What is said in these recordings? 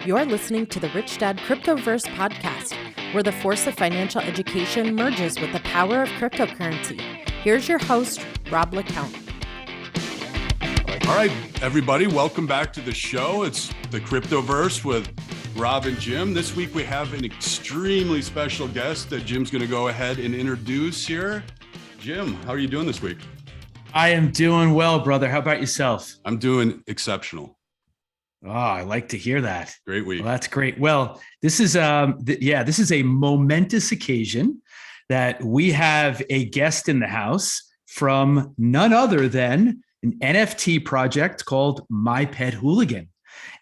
You're listening to the Rich Dad CryptoVerse podcast, where the force of financial education merges with the power of cryptocurrency. Here's your host, Robb LeCount. All right, everybody, welcome back to the show. It's the CryptoVerse with Robb and Jim. This week we have an extremely special guest that Jim's going to go ahead and introduce here. Jim, how are you doing this week? I am doing well, brother. How about yourself? I'm doing exceptional. Oh, I like to hear that. Great week. Well, that's great. Well, this is this is a momentous occasion that we have a guest in the house from none other than an NFT project called My Pet Hooligan.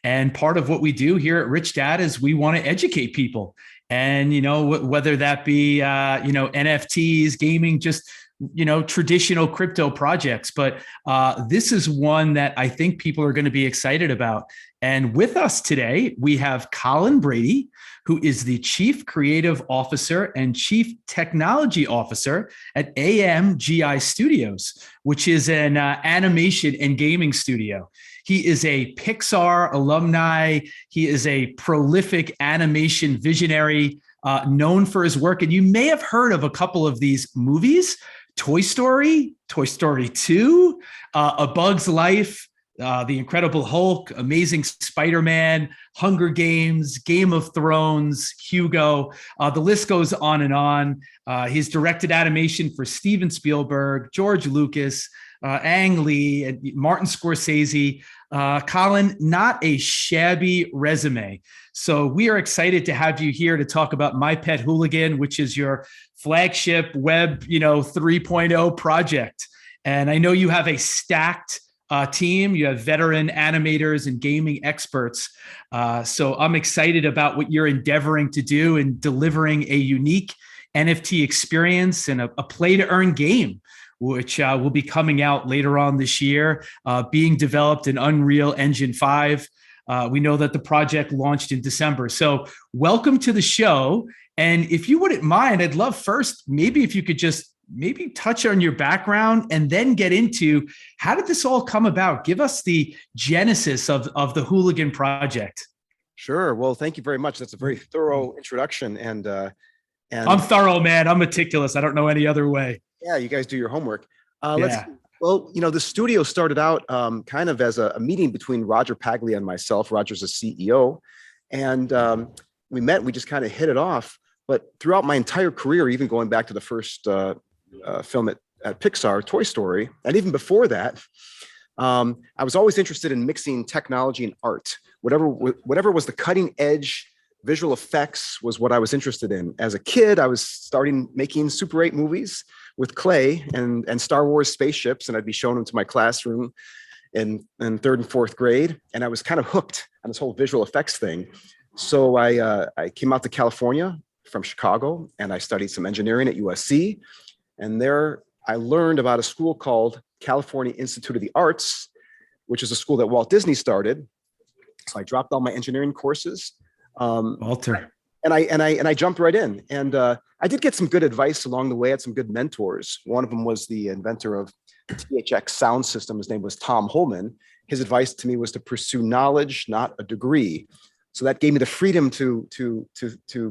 And part of what we do here at Rich Dad is we want to educate people. And, whether that be, NFTs, gaming, just, traditional crypto projects. But this is one that I think people are going to be excited about. And with us today, we have Colin Brady, who is the Chief Creative Officer and Chief Technology Officer at AMGI Studios, which is an animation and gaming studio. He is a Pixar alumni. He is a prolific animation visionary, known for his work. And you may have heard of a couple of these movies: Toy Story, Toy Story 2, A Bug's Life, The Incredible Hulk, Amazing Spider-Man, Hunger Games, Game of Thrones, Hugo. The list goes on and on. He's directed animation for Steven Spielberg, George Lucas, Ang Lee, and Martin Scorsese. Colin, not a shabby resume. So we are excited to have you here to talk about My Pet Hooligan, which is your flagship web, 3.0 project. And I know you have a stacked team. You have veteran animators and gaming experts. So I'm excited about what you're endeavoring to do in delivering a unique NFT experience and a play to earn game, which will be coming out later on this year, being developed in Unreal Engine 5. We know that the project launched in December. So welcome to the show. And if you wouldn't mind, I'd love first, maybe if you could just maybe touch on your background and then get into how did this all come about? Give us the genesis of the Hooligan Project. Sure. Well, thank you very much. That's a very thorough introduction. And I'm thorough, man. I'm meticulous. I don't know any other way. Yeah, you guys do your homework. The studio started out kind of as a meeting between Roger Paglia and myself. Roger's a CEO. And we met, we just kind of hit it off. But throughout my entire career, even going back to the first film at Pixar, Toy Story, and even before that, I was always interested in mixing technology and art. Whatever was the cutting edge visual effects was what I was interested in. As a kid, I was starting making Super 8 movies with clay and Star Wars spaceships, and I'd be showing them to my classroom in third and fourth grade. And I was kind of hooked on this whole visual effects thing. So I came out to California from Chicago, and I studied some engineering at USC. And there I learned about a school called California Institute of the Arts, which is a school that Walt Disney started. So I dropped all my engineering courses. Walter. And I jumped right in. And I did get some good advice along the way. I had some good mentors. One of them was the inventor of the THX sound system. His name was Tom Holman. His advice to me was to pursue knowledge, not a degree. So that gave me the freedom to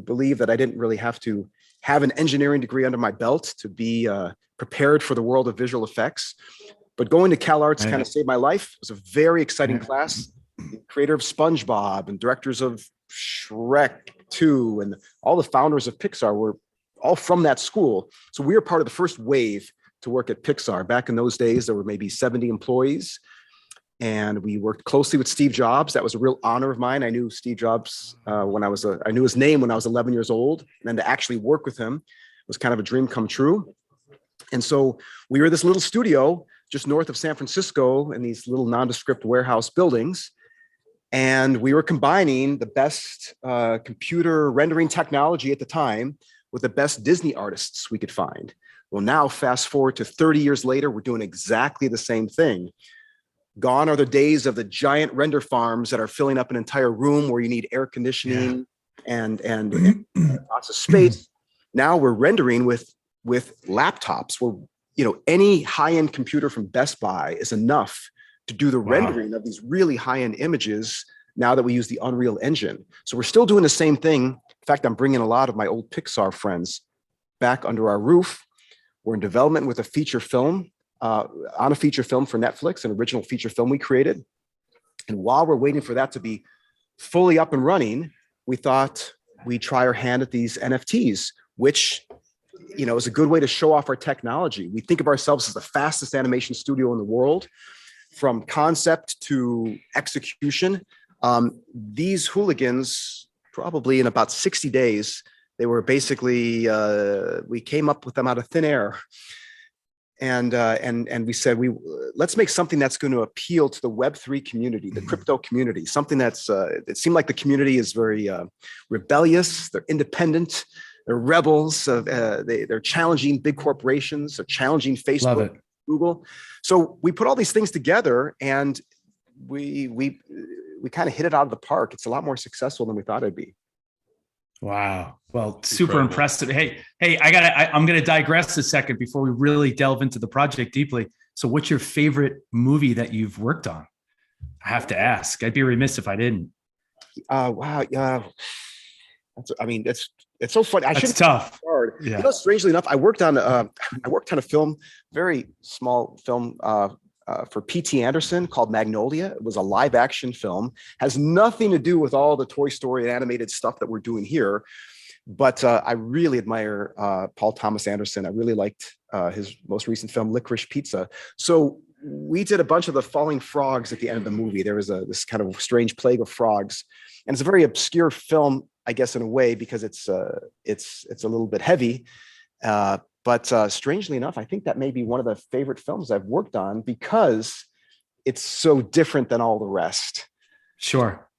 believe that I didn't really have to have an engineering degree under my belt to be prepared for the world of visual effects. But going to CalArts kind of saved my life. It was a very exciting class. The creator of SpongeBob and directors of Shrek 2 and all the founders of Pixar were all from that school. So we were part of the first wave to work at Pixar. Back in those days, there were maybe 70 employees. And we worked closely with Steve Jobs. That was a real honor of mine. I knew Steve Jobs I knew his name when I was 11 years old. And then to actually work with him was kind of a dream come true. And so we were this little studio just north of San Francisco in these little nondescript warehouse buildings. And we were combining the best computer rendering technology at the time with the best Disney artists we could find. Well, now fast forward to 30 years later, we're doing exactly the same thing. Gone are the days of the giant render farms that are filling up an entire room where you need air conditioning and lots of space. Now we're rendering with laptops where any high-end computer from Best Buy is enough to do the rendering of these really high-end images now that we use the Unreal Engine. So we're still doing the same thing. In fact, I'm bringing a lot of my old Pixar friends back under our roof. We're in development with a feature film, on a feature film for Netflix, an original feature film we created. And while we're waiting for that to be fully up and running, we thought we'd try our hand at these NFTs, which, you know, is a good way to show off our technology. We think of ourselves as the fastest animation studio in the world, from concept to execution. These hooligans, probably in about 60 days, they were basically, we came up with them out of thin air. And we said, let's make something that's going to appeal to the Web3 community, the crypto community, something that's, it seemed like the community is very rebellious, they're independent, they're rebels, they're challenging big corporations, they're challenging Facebook, Google. So we put all these things together, and we kind of hit it out of the park. It's a lot more successful than we thought it'd be. Wow. Well, super impressive. Hey, I'm going to digress a second before we really delve into the project deeply. So what's your favorite movie that you've worked on? I have to ask. I'd be remiss if I didn't. Wow. Yeah. It's so funny. It's tough. Yeah. You know, strangely enough, I worked on a film, very small film, for P.T. Anderson called Magnolia. It was a live action film, has nothing to do with all the Toy Story and animated stuff that we're doing here. But I really admire Paul Thomas Anderson. I really liked his most recent film, Licorice Pizza. So we did a bunch of the falling frogs at the end of the movie. There was this kind of strange plague of frogs, and it's a very obscure film, I guess, in a way, because it's a little bit heavy. But strangely enough, I think that may be one of the favorite films I've worked on because it's so different than all the rest. Sure.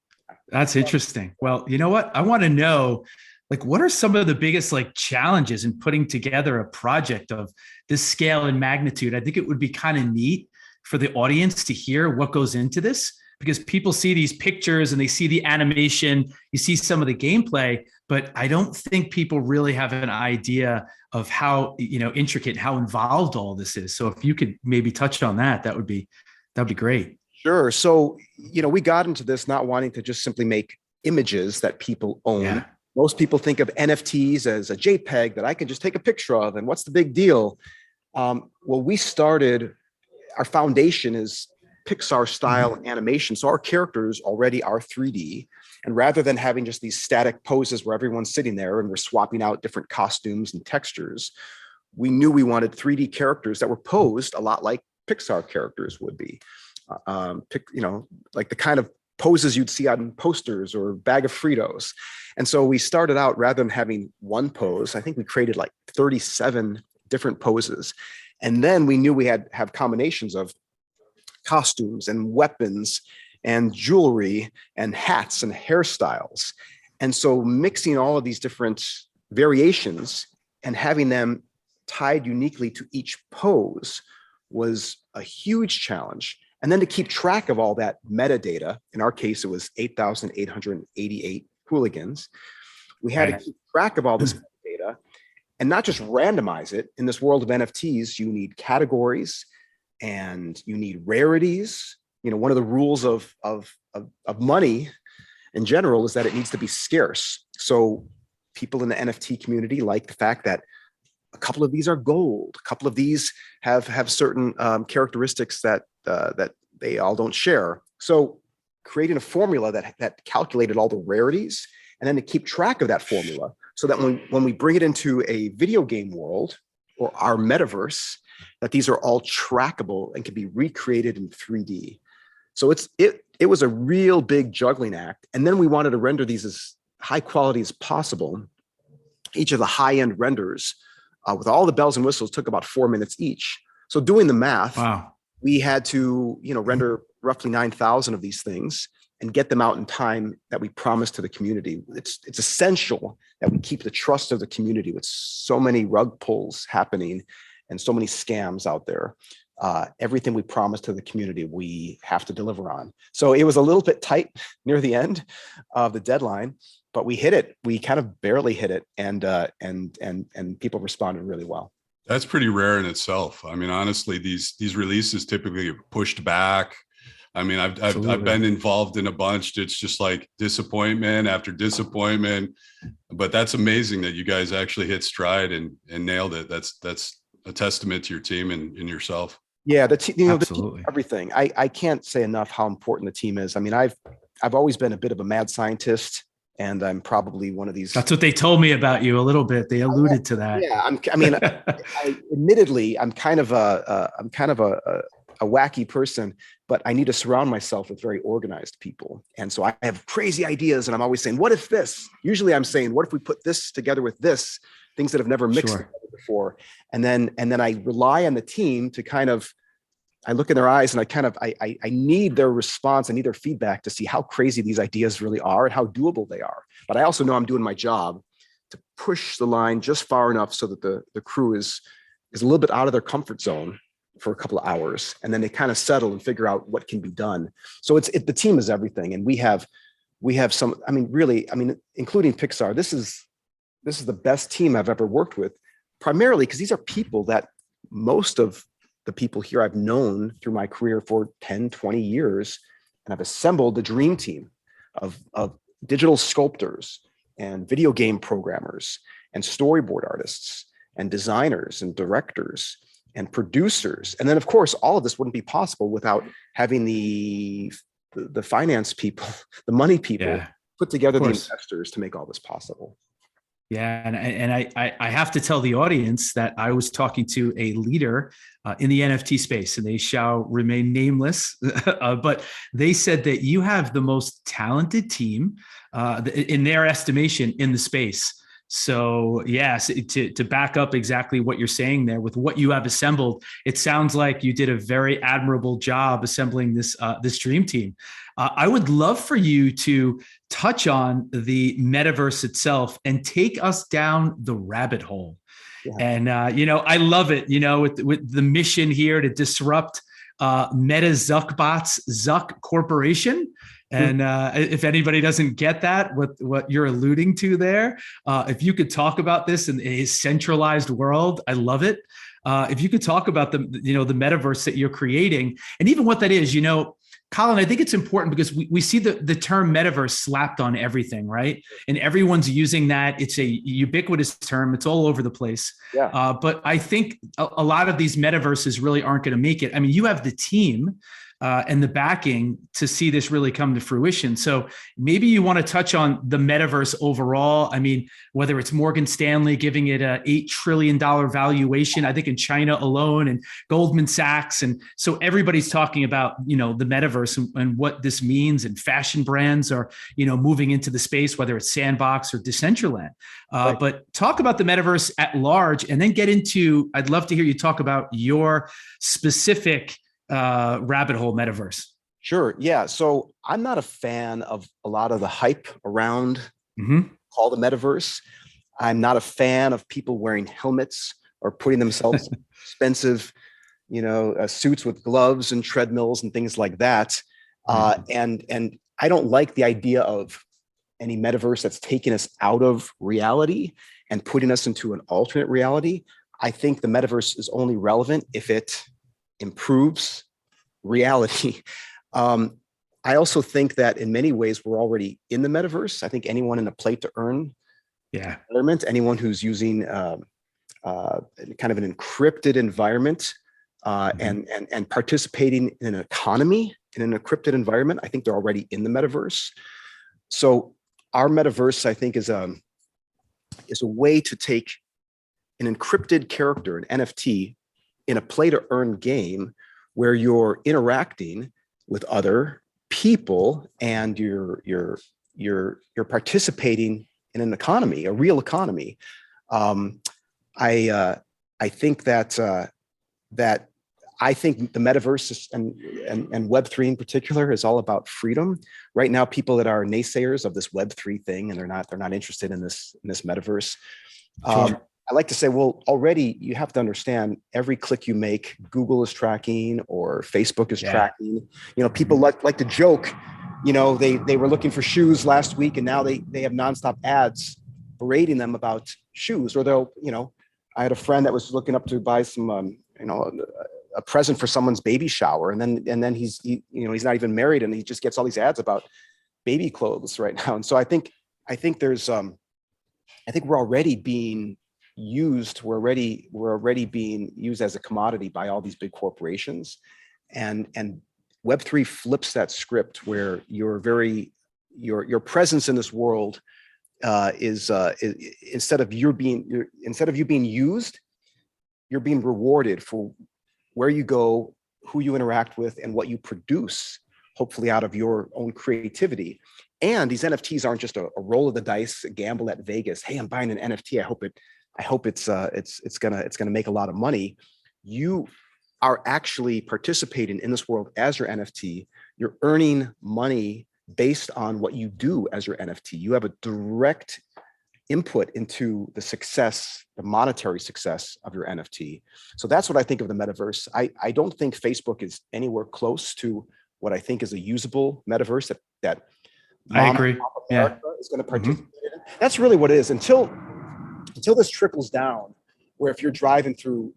That's interesting. Well, you know what? I want to know, like, what are some of the biggest challenges in putting together a project of this scale and magnitude? I think it would be kind of neat for the audience to hear what goes into this, because people see these pictures and they see the animation, you see some of the gameplay, but I don't think people really have an idea of how, intricate, how involved all this is. So if you could maybe touch on that, that'd be great. Sure. So, we got into this not wanting to just simply make images that people own. Yeah. Most people think of NFTs as a JPEG that I can just take a picture of, and what's the big deal? Well, our foundation is Pixar style animation. So our characters already are 3D. And rather than having just these static poses where everyone's sitting there and we're swapping out different costumes and textures, we knew we wanted 3D characters that were posed a lot like Pixar characters would be. Like the kind of poses you'd see on posters or Bag of Fritos. And so we started out, rather than having one pose, I think we created like 37 different poses. And then we knew we had have combinations of costumes and weapons and jewelry and hats and hairstyles. And so mixing all of these different variations and having them tied uniquely to each pose was a huge challenge. And then to keep track of all that metadata, in our case, it was 8,888 hooligans. We had to keep track of all this metadata and not just randomize it. In this world of NFTs, you need categories and you need rarities. One of the rules of money in general is that it needs to be scarce. So people in the NFT community like the fact that a couple of these are gold, a couple of these have certain characteristics that they all don't share. So creating a formula that calculated all the rarities, and then to keep track of that formula so that when we bring it into a video game world or our metaverse, that these are all trackable and can be recreated in 3D. So it was a real big juggling act. And then we wanted to render these as high quality as possible. Each of the high-end renders with all the bells and whistles took about 4 minutes each. So doing the math, we had to, render roughly 9,000 of these things and get them out in time that we promised to the community. It's essential that we keep the trust of the community with so many rug pulls happening and so many scams out there. Everything we promised to the community, we have to deliver on. So it was a little bit tight near the end of the deadline, but we hit it. We kind of barely hit it, and people responded really well. That's pretty rare in itself. I mean, honestly, these releases typically are pushed back. I mean, I've Absolutely. been involved in a bunch. It's just like disappointment after disappointment, but that's amazing that you guys actually hit stride and nailed it. That's a testament to your team and yourself. Yeah, the team, the Absolutely. team, everything. I can't say enough how important the team is. I mean, I've always been a bit of a mad scientist, and I'm probably one of these. That's what they told me about you a little bit. They alluded to that. Yeah, admittedly, I'm kind of a wacky person, but I need to surround myself with very organized people. And so I have crazy ideas, and I'm always saying, "What if this?" Usually, I'm saying, "What if we put this together with this?" Things that have never mixed together before, and then I rely on the team to kind of. I look in their eyes, and I need their response. I need their feedback to see how crazy these ideas really are and how doable they are. But I also know I'm doing my job to push the line just far enough so that the crew is a little bit out of their comfort zone for a couple of hours, and then they kind of settle and figure out what can be done. So the team is everything, and we have some. I mean, really, including Pixar. This is the best team I've ever worked with, primarily because these are people that most of the people here I've known through my career for 10, 20 years, and I've assembled a dream team of digital sculptors and video game programmers and storyboard artists and designers and directors and producers. And then, of course, all of this wouldn't be possible without having the finance people, the money people, put together the investors to make all this possible. Yeah, and I have to tell the audience that I was talking to a leader in the NFT space, and they shall remain nameless, but they said that you have the most talented team in their estimation in the space. So yes, to back up exactly what you're saying there with what you have assembled, it sounds like you did a very admirable job assembling this dream team. I would love for you to touch on the metaverse itself and take us down the rabbit hole. Yeah. And I love it. With the mission here to disrupt Meta Zuckbot's Zuck Corporation. And if anybody doesn't get that, what you're alluding to there, if you could talk about this in a centralized world, I love it. If you could talk about the metaverse that you're creating and even what that is, Colin, I think it's important because we see the term metaverse slapped on everything, right? And everyone's using that. It's a ubiquitous term. It's all over the place. Yeah. But I think a lot of these metaverses really aren't going to make it. I mean, you have the team and the backing to see this really come to fruition. So maybe you want to touch on the metaverse overall. I mean, whether it's Morgan Stanley giving it a $8 trillion valuation, I think in China alone, and Goldman Sachs. And so everybody's talking about, the metaverse and what this means, and fashion brands are, moving into the space, whether it's Sandbox or Decentraland. Right. But talk about the metaverse at large, and then I'd love to hear you talk about your specific rabbit hole metaverse. Sure. Yeah. So I'm not a fan of a lot of the hype around call the metaverse. I'm not a fan of people wearing helmets or putting themselves in expensive, suits with gloves and treadmills and things like that. And I don't like the idea of any metaverse that's taking us out of reality and putting us into an alternate reality. I think the metaverse is only relevant if it improves reality. I also think that in many ways we're already in the metaverse. I think anyone in a play to earn environment, anyone who's using kind of an encrypted environment and participating in an economy in an encrypted environment, I think they're already in the metaverse. So our metaverse, I think, is a way to take an encrypted character, an NFT, in a play to earn game where you're interacting with other people and you're participating in an economy, a real economy. I think that I think the metaverse and Web3 in particular is all about freedom. Right now, people that are naysayers of this Web3 thing and they're not interested in this metaverse. Sure. I like to say, well, already you have to understand every click you make, Google is tracking or Facebook is tracking. People like to joke, they were looking for shoes last week and now they have nonstop ads berating them about shoes, or they'll, I had a friend that was looking up to buy some, a present for someone's baby shower, and then he's not even married, and he just gets all these ads about baby clothes right now. And so I think there's I think we're already being used. We're already being used as a commodity by all these big corporations, and Web3 flips that script where your presence in this world is instead of you being used, you're being rewarded for where you go, who you interact with, and what you produce, hopefully out of your own creativity. And these NFTs aren't just a roll of the dice, a gamble at Vegas. Hey, I'm buying an NFT. I hope it's gonna make a lot of money. You are actually participating in this world as your NFT. You're earning money based on what you do as your NFT. You have a direct input into the success, the monetary success of your NFT. So that's what I think of the metaverse. I don't think Facebook is anywhere close to what I think is a usable metaverse that I agree. America is going to participate in. That's really what it is until this trickles down, where if you're driving through,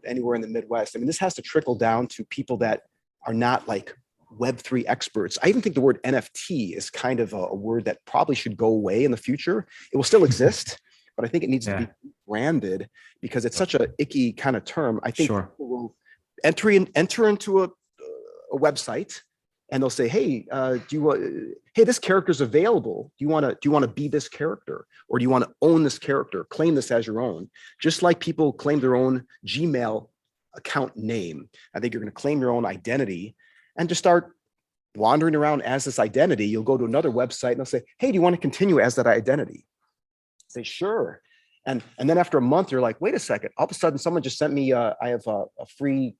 anywhere in the Midwest, I mean, this has to trickle down to people that are not like Web3 experts. I even think the word NFT is kind of a word that probably should go away in the future. It will still exist, but I think it needs to be branded because it's such an icky kind of term. I think people will enter into a website and they'll say, "Hey, this character's available. Do you want to be this character, or do you want to own this character? Claim this as your own." Just like people claim their own Gmail account name, I think you're going to claim your own identity and just start wandering around as this identity. You'll go to another website and they'll say, "Hey, do you want to continue as that identity?" Say, "Sure." And then after a month, you're like, "Wait a second." All of a sudden, someone just sent me, I have a free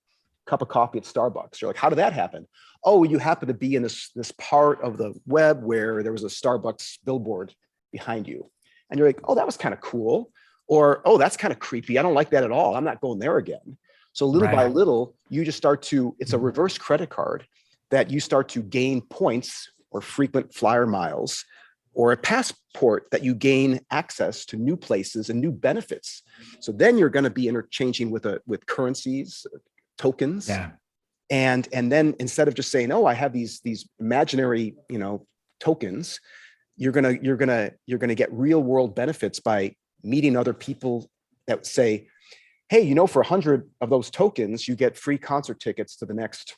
cup of coffee at Starbucks. You're like, "How did that happen?" "Oh, you happen to be in this part of the web where there was a Starbucks billboard behind you." And you're like, "Oh, that was kind of cool." Or, "Oh, that's kind of creepy. I don't like that at all. I'm not going there again." So little by little, you just start to, it's a reverse credit card that you start to gain points or frequent flyer miles, or a passport that you gain access to new places and new benefits. So then you're going to be interchanging with currencies, tokens. Yeah. And then instead of just saying, "Oh, I have these imaginary, tokens," you're gonna get real world benefits by meeting other people that say, "Hey, for 100 of those tokens, you get free concert tickets to the next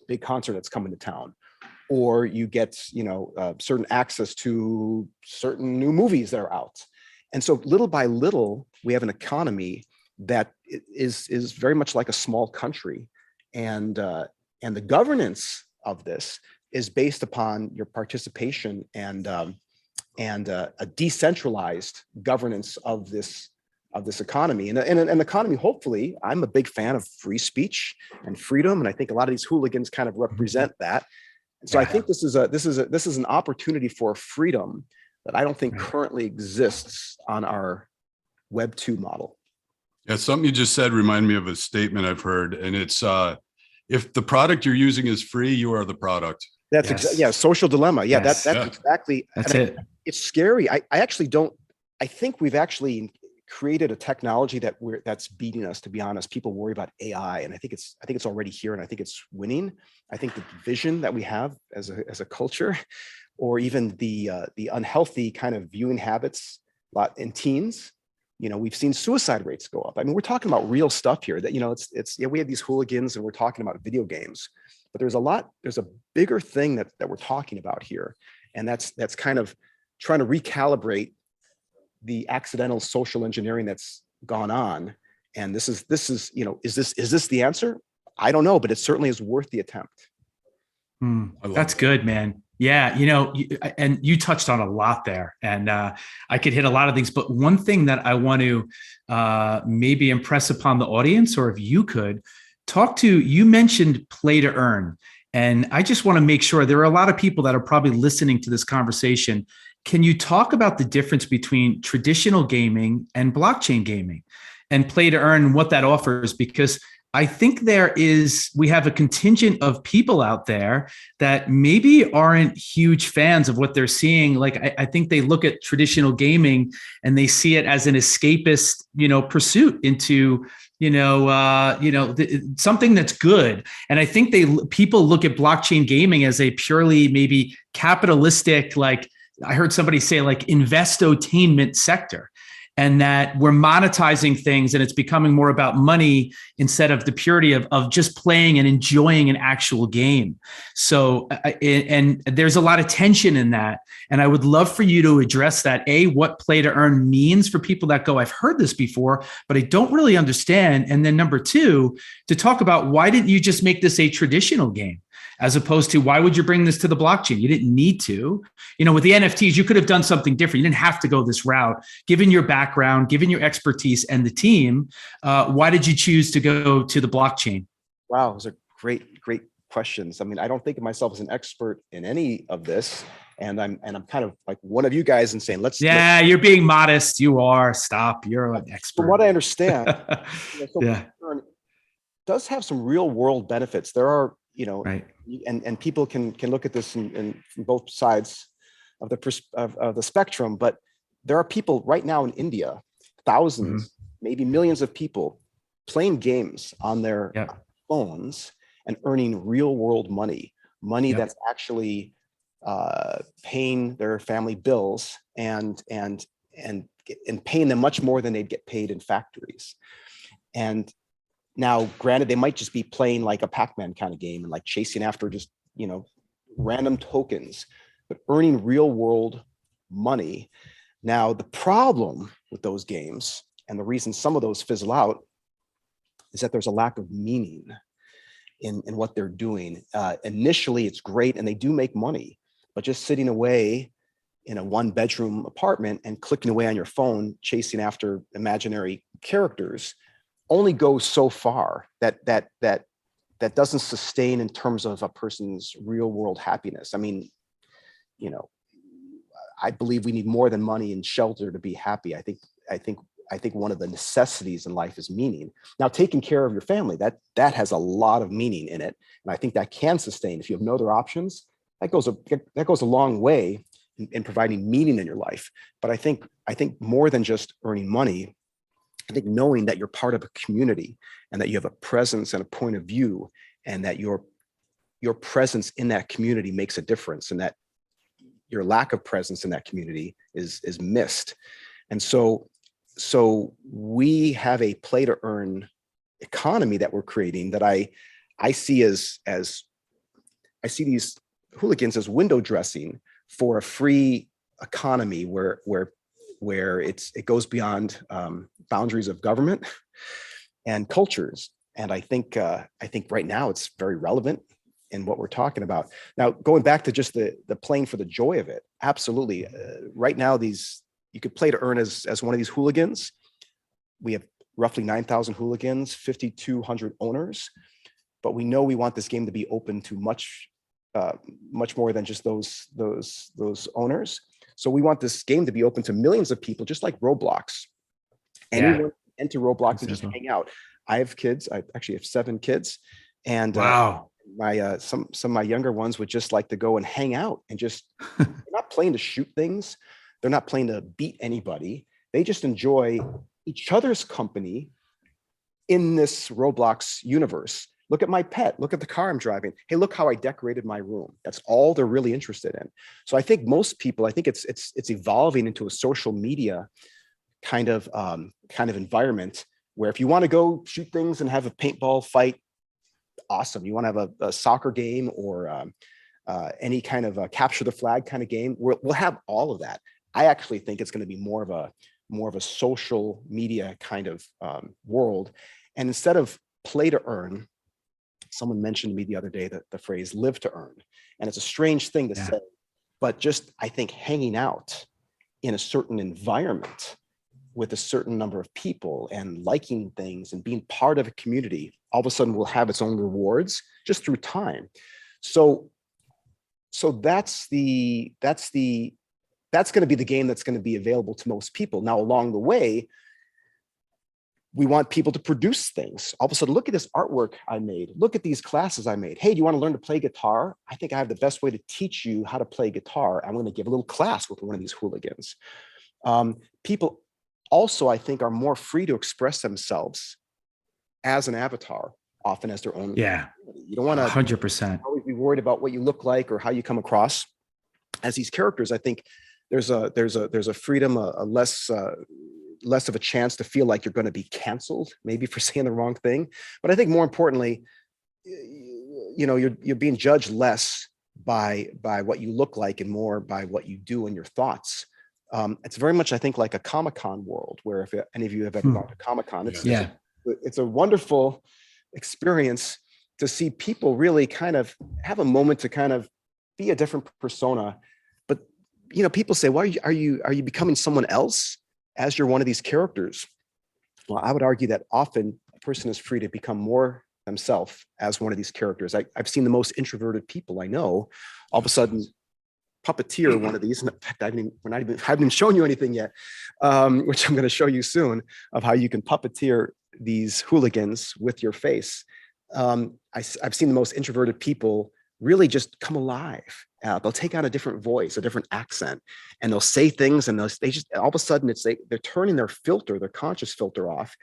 big concert that's coming to town," or you get, certain access to certain new movies that are out. And so little by little, we have an economy that is very much like a small country. And the governance of this is based upon your participation and a decentralized governance of this economy. And an economy, hopefully, I'm a big fan of free speech and freedom, and I think a lot of these hooligans kind of represent that. And so I think this is an opportunity for freedom that I don't think currently exists on our Web 2 model. Yeah, something you just said reminded me of a statement I've heard, and it's if the product you're using is free, you are the product. That's social dilemma. Yeah, that's exactly. That's it. It's scary. I think we've actually created a technology that's beating us. To be honest, people worry about AI, and I think it's already here, and I think it's winning. I think the vision that we have as a culture, or even the unhealthy kind of viewing habits in teens. We've seen suicide rates go up. I mean, we're talking about real stuff here that, we have these hooligans and we're talking about video games, but there's a bigger thing that we're talking about here. And that's kind of trying to recalibrate the accidental social engineering that's gone on. And this is, is this the answer? I don't know, but it certainly is worth the attempt. That's good, man. Yeah. And you touched on a lot there, and I could hit a lot of things, but one thing that I want to maybe impress upon the audience, or if you could you mentioned play to earn. And I just want to make sure there are a lot of people that are probably listening to this conversation. Can you talk about the difference between traditional gaming and blockchain gaming and play to earn and what that offers? Because I think we have a contingent of people out there that maybe aren't huge fans of what they're seeing. Like, I think they look at traditional gaming and they see it as an escapist, pursuit into something that's good. And I think people look at blockchain gaming as a purely maybe capitalistic, like I heard somebody say, like investotainment sector, and that we're monetizing things and it's becoming more about money instead of the purity of just playing and enjoying an actual game. So, and there's a lot of tension in that. And I would love for you to address that. A, what play to earn means for people that go, I've heard this before, but I don't really understand. And then number two, to talk about why didn't you just make this a traditional game? As opposed to why would you bring this to the blockchain? You didn't need to. With the NFTs, you could have done something different. You didn't have to go this route. Given your background, given your expertise and the team, why did you choose to go to the blockchain? Wow, those are great questions. I mean, I don't think of myself as an expert in any of this, and I'm kind of like one of you guys and saying, you're being modest. You are. Stop. You're an expert. From what I understand, yeah, does have some real world benefits. There are, right. And people can look at this from both sides of the spectrum, but there are people right now in India, thousands, maybe millions of people playing games on their phones and earning real world money that's actually paying their family bills and paying them much more than they'd get paid in factories. And now, granted, they might just be playing like a Pac-Man kind of game and like chasing after just, random tokens, but earning real world money. Now, the problem with those games and the reason some of those fizzle out is that there's a lack of meaning in what they're doing. Initially, it's great and they do make money, but just sitting away in a 1-bedroom apartment and clicking away on your phone, chasing after imaginary characters only goes so far that doesn't sustain in terms of a person's real world happiness. I mean, I believe we need more than money and shelter to be happy. I think one of the necessities in life is meaning. Now, taking care of your family, that has a lot of meaning in it, and I think that can sustain. If you have no other options, that goes a long way in providing meaning in your life. But I think more than just earning money, I think knowing that you're part of a community and that you have a presence and a point of view, and that your presence in that community makes a difference, and that your lack of presence in that community is missed. And so we have a play to earn economy that we're creating that I see as I see these hooligans as window dressing for a free economy where it goes beyond boundaries of government and cultures. And I think right now it's very relevant in what we're talking about. Now, going back to just the playing for the joy of it, absolutely. Right now, you could play to earn as one of these hooligans. We have roughly 9,000 hooligans, 5,200 owners, but we know we want this game to be open to much more than just those owners. So we want this game to be open to millions of people, just like Roblox. Anyone can enter Roblox and just hang out. I have kids. I actually have 7 kids, and wow. Some of my younger ones would just like to go and hang out and just they're not playing to shoot things. They're not playing to beat anybody. They just enjoy each other's company in this Roblox universe. Look at my pet. Look at the car I'm driving. Hey, look how I decorated my room. That's all they're really interested in. So I think most people, it's evolving into a social media kind of environment where if you want to go shoot things and have a paintball fight, awesome. You want to have a soccer game or any kind of a capture the flag kind of game, we'll have all of that. I actually think it's going to be more of a social media kind of world. And instead of play to earn, someone mentioned to me the other day that the phrase live to earn. And it's a strange thing to say, but just, I think, hanging out in a certain environment with a certain number of people and liking things and being part of a community, all of a sudden will have its own rewards just through time. So that's going to be the game that's going to be available to most people. Now, along the way, we want people to produce things. All of a sudden, look at this artwork I made. Look at these classes I made. Hey, do you want to learn to play guitar? I think I have the best way to teach you how to play guitar. I'm going to give a little class with one of these hooligans. People also, I think, are more free to express themselves as an avatar, often as their own. Yeah. You don't want to 100%. always be worried about what you look like or how you come across as these characters. I think there's a freedom, a less of a chance to feel like you're going to be canceled, maybe for saying the wrong thing. But I think more importantly, you're being judged less by what you look like and more by what you do and your thoughts. It's very much, I think, like a Comic-Con world, where if any of you have ever gone to Comic-Con, it's a wonderful experience to see people really kind of have a moment to kind of be a different persona. But people say, "Why are you becoming someone else as you're one of these characters?" Well, I would argue that often a person is free to become more themselves as one of these characters. I've seen the most introverted people I know all of a sudden puppeteer one of these. In fact, I haven't even shown you anything yet, which I'm going to show you soon, of how you can puppeteer these hooligans with your face. I've seen the most introverted people really just come alive. They'll take on a different voice, a different accent, and they'll say things, and they just all of a sudden they're turning their conscious filter off,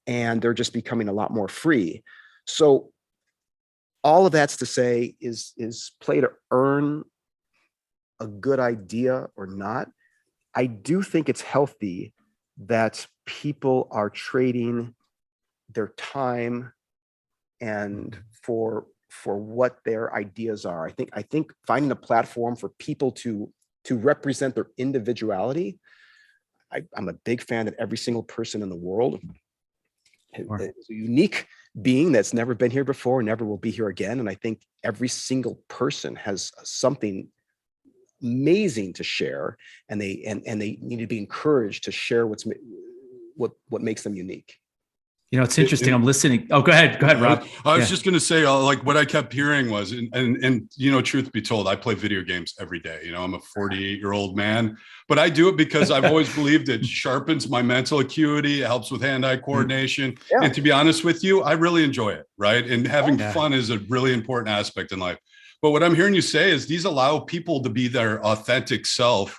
and they're just becoming a lot more free. So all of that's to say is play to earn a good idea or not. I do think it's healthy that people are trading their time and for what their ideas are. I think finding a platform for people to represent their individuality. I'm a big fan that every single person in the world is a unique being that's never been here before, never will be here again. And I think every single person has something amazing to share, and they need to be encouraged to share what makes them unique. It's interesting. I'm listening. Oh, go ahead, Rob. I was just going to say, like, what I kept hearing was, and truth be told, I play video games every day. I'm a 48-year-old man, but I do it because I've always believed it sharpens my mental acuity. It helps with hand-eye coordination. Yeah. And to be honest with you, I really enjoy it. Right. And having fun is a really important aspect in life. But what I'm hearing you say is these allow people to be their authentic self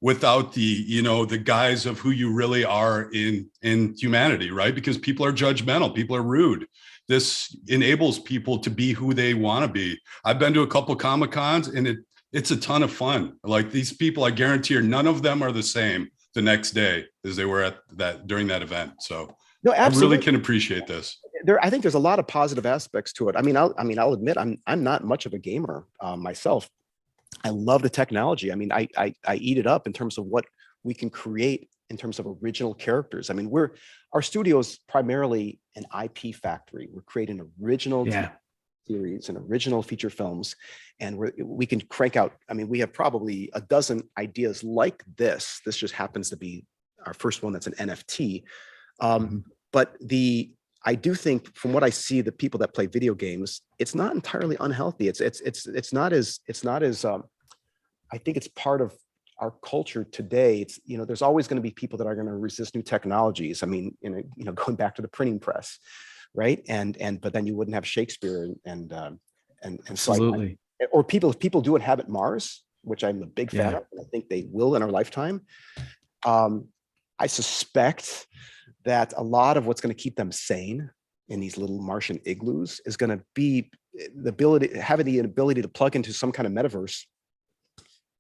without the guise of who you really are in humanity, right? Because people are judgmental, people are rude. This enables people to be who they want to be. I've been to a couple Comic-Cons, and it's a ton of fun. Like, these people, I guarantee you, none of them are the same the next day as they were during that event. So no, absolutely. I really can appreciate this. I think there's a lot of positive aspects to it. I'll admit I'm not much of a gamer myself. I love the technology. I eat it up in terms of what we can create in terms of original characters. Our studio is primarily an IP factory. We're creating original series and original feature films, and we can crank out. We have probably a dozen ideas like this. This just happens to be our first one that's an NFT. But I do think, from what I see, the people that play video games, it's not entirely unhealthy. It's not as I think it's part of our culture today. It's, there's always going to be people that are going to resist new technologies. Going back to the printing press, right? But then you wouldn't have Shakespeare and absolutely. Or if people do inhabit Mars, which I'm a big fan of, and I think they will in our lifetime. I suspect that a lot of what's going to keep them sane in these little Martian igloos is going to be having the ability to plug into some kind of metaverse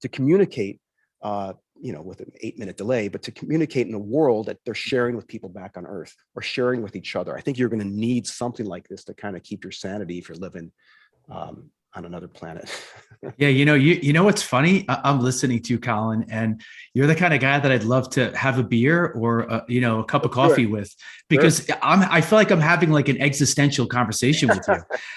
to communicate, with an 8-minute delay, but to communicate in a world that they're sharing with people back on Earth or sharing with each other. I think you're going to need something like this to kind of keep your sanity if you're living on another planet. Yeah. You know what's funny? I'm listening to you, Colin, and you're the kind of guy that I'd love to have a beer or a cup of coffee with, because I feel like I'm having like an existential conversation with you.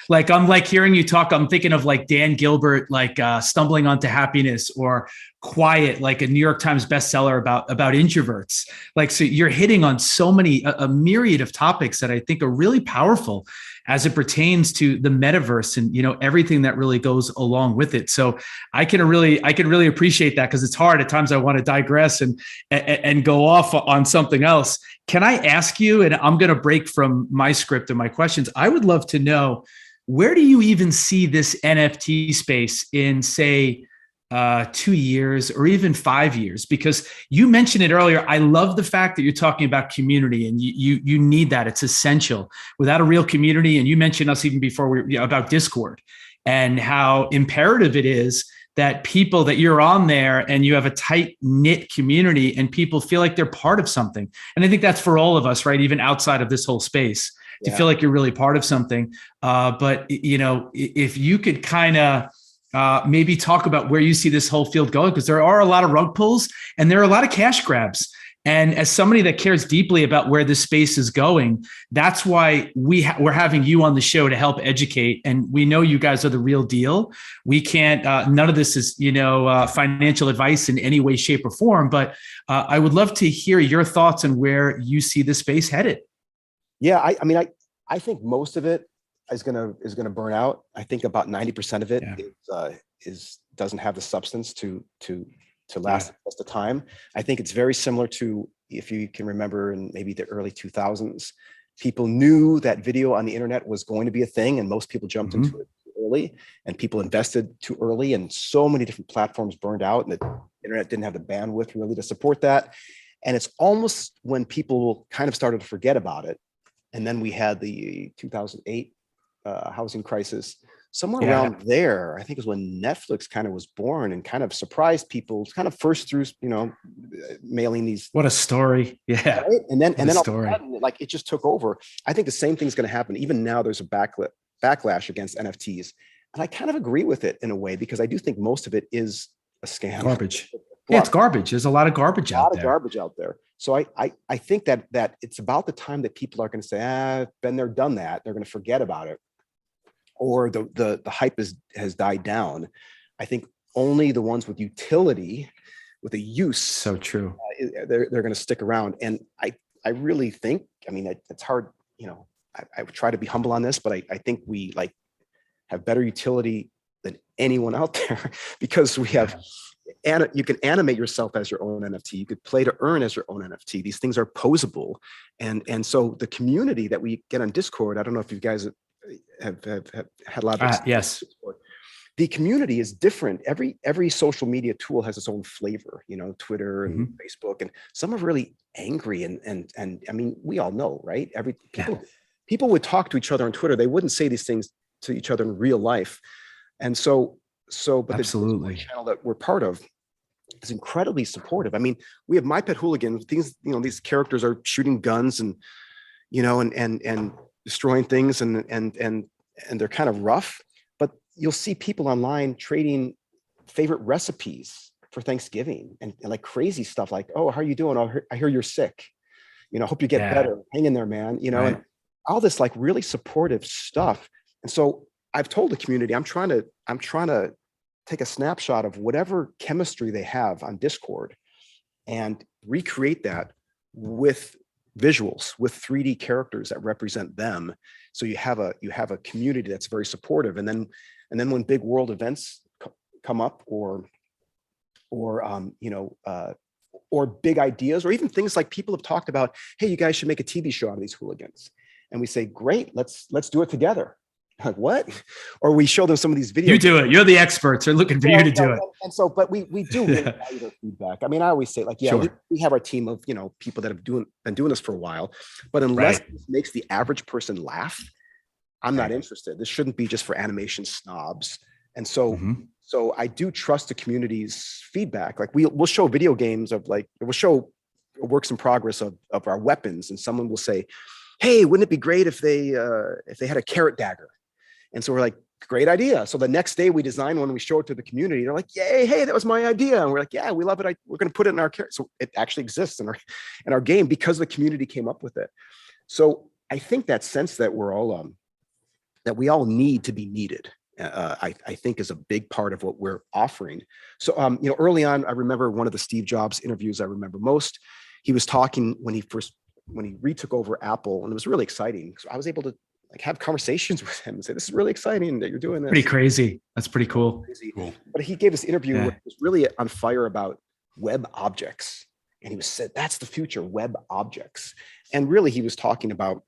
Like, I'm like hearing you talk. I'm thinking of like Dan Gilbert, like Stumbling Onto Happiness, or Quiet, like a New York Times bestseller about introverts. Like, so you're hitting on so many, a myriad of topics that I think are really powerful as it pertains to the metaverse and, everything that really goes along with it. So I can really appreciate that, because it's hard at times. I want to digress and go off on something else. Can I ask you, and I'm going to break from my script and my questions, I would love to know, where do you even see this NFT space in, say, 2 years or even 5 years, because you mentioned it earlier. I love the fact that you're talking about community, and you need that. It's essential. Without a real community, and you mentioned us even before about Discord and how imperative it is that people that you're on there and you have a tight knit community and people feel like they're part of something. And I think that's for all of us, right? Even outside of this whole space, to feel like you're really part of something. But if you could kind of maybe talk about where you see this whole field going, because there are a lot of rug pulls and there are a lot of cash grabs. And as somebody that cares deeply about where this space is going, that's why we're having you on the show to help educate. And we know you guys are the real deal. We can't, none of this is, financial advice in any way, shape, or form. But I would love to hear your thoughts on where you see the space headed. Yeah, I think most of it is gonna burn out. I think about 90% of it doesn't have the substance to last the time. I think it's very similar to, if you can remember, in maybe the early 2000s, people knew that video on the internet was going to be a thing, and most people jumped into it too early, and people invested too early, and so many different platforms burned out, and the internet didn't have the bandwidth really to support that. And it's almost when people kind of started to forget about it. And then we had the 2008 housing crisis. Somewhere around there, I think it was when Netflix kind of was born and kind of surprised people, kind of first through, mailing these. What a story. Yeah. Right? And then all of a story. sudden, like, it just took over. I think the same thing's going to happen. Even now there's a backlash against NFTs. And I kind of agree with it in a way, because I do think most of it is a scam. Garbage. Yeah, it's garbage. There's a lot of garbage out there. Garbage out there. So I think that it's about the time that people are going to say, been there, done that. They're going to forget about it, or the hype has died down. I think only the ones with utility, with a use. So true. They're going to stick around. And I really think, it's hard, I would try to be humble on this, but I think we have better utility than anyone out there, because we have, and you can animate yourself as your own NFT. You could play to earn as your own NFT. These things are posable. And so the community that we get on Discord, I don't know if you guys have had a lot of yes. The community is different. Every social media tool has its own flavor, Twitter and Facebook, and some are really angry. And I mean, we all know, right? People would talk to each other on Twitter. They wouldn't say these things to each other in real life. And but absolutely, the channel that we're part of is incredibly supportive. I mean, we have My Pet Hooligan. Things, these characters are shooting guns and destroying things, and they're kind of rough. But you'll see people online trading favorite recipes for Thanksgiving and like crazy stuff, like, oh, how are you doing? Oh, I hear you're sick. Hope you get better. Hang in there, man. Right. And all this like really supportive stuff. And so I've told the community, I'm trying to take a snapshot of whatever chemistry they have on Discord and recreate that with visuals, with 3D characters that represent them. So you have a community that's very supportive. And then when big world events come up, or big ideas, or even things like people have talked about, hey, you guys should make a TV show out of these hooligans. And we say, great, let's do it together. Like, what? Or we show them some of these videos. You do it. You're the experts. They're looking for you to do it. And so, but we do really value their feedback. I mean, I always say, like, we have our team of, people that have been doing this for a while, but unless it makes the average person laugh, I'm not interested. This shouldn't be just for animation snobs. And so, so I do trust the community's feedback. Like, we'll show video games of, like, we'll show works in progress of our weapons, and someone will say, hey, wouldn't it be great if they had a carrot dagger? And so we're like, great idea. So the next day we design one, and we show it to the community. They're like, yay, hey, that was my idea. And we're like, yeah, we love it. We're going to put it in our character. So it actually exists in our game because the community came up with it. So I think that sense that we're all, that we all need to be needed, I think is a big part of what we're offering. So, early on, I remember one of the Steve Jobs interviews I remember most. He was talking when he retook over Apple, and it was really exciting. So I was able to have conversations with him and say, this is really exciting that you're doing this. Pretty crazy. That's pretty cool. Cool. But he gave this interview where he was really on fire about web objects. And he said, that's the future, web objects. And really he was talking about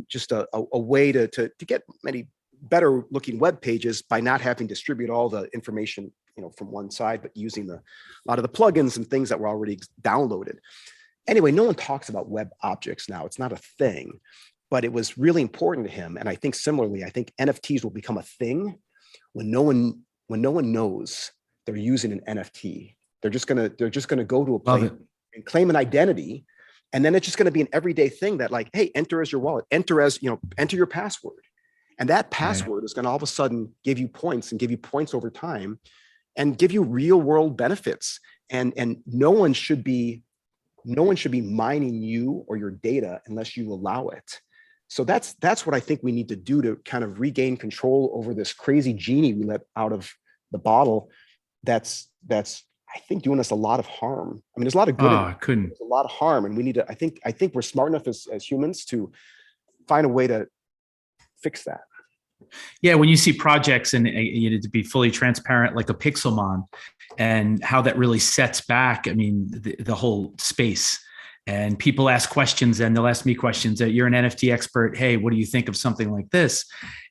just a way to get many better looking web pages by not having to distribute all the information from one side, but using a lot of the plugins and things that were already downloaded. Anyway, no one talks about web objects now. It's not a thing, but it was really important to him. And I think similarly, I think NFTs will become a thing when no one knows they're using an NFT. They're just gonna go to a place and claim an identity. And then it's just going to be an everyday thing that like, hey, enter as your wallet, enter your password. And that password is going to all of a sudden give you points over time and give you real world benefits. And no one should be mining you or your data unless you allow it. So that's what I think we need to do to kind of regain control over this crazy genie we let out of the bottle. That's I think doing us a lot of harm. I mean, there's a lot of good. There's a lot of harm, and we need to. I think we're smart enough as humans to find a way to fix that. Yeah, when you see projects and to be fully transparent, like a Pixelmon, and how that really sets back. I mean, the whole space. And people ask questions, and they'll ask me questions. You're an NFT expert. Hey, what do you think of something like this?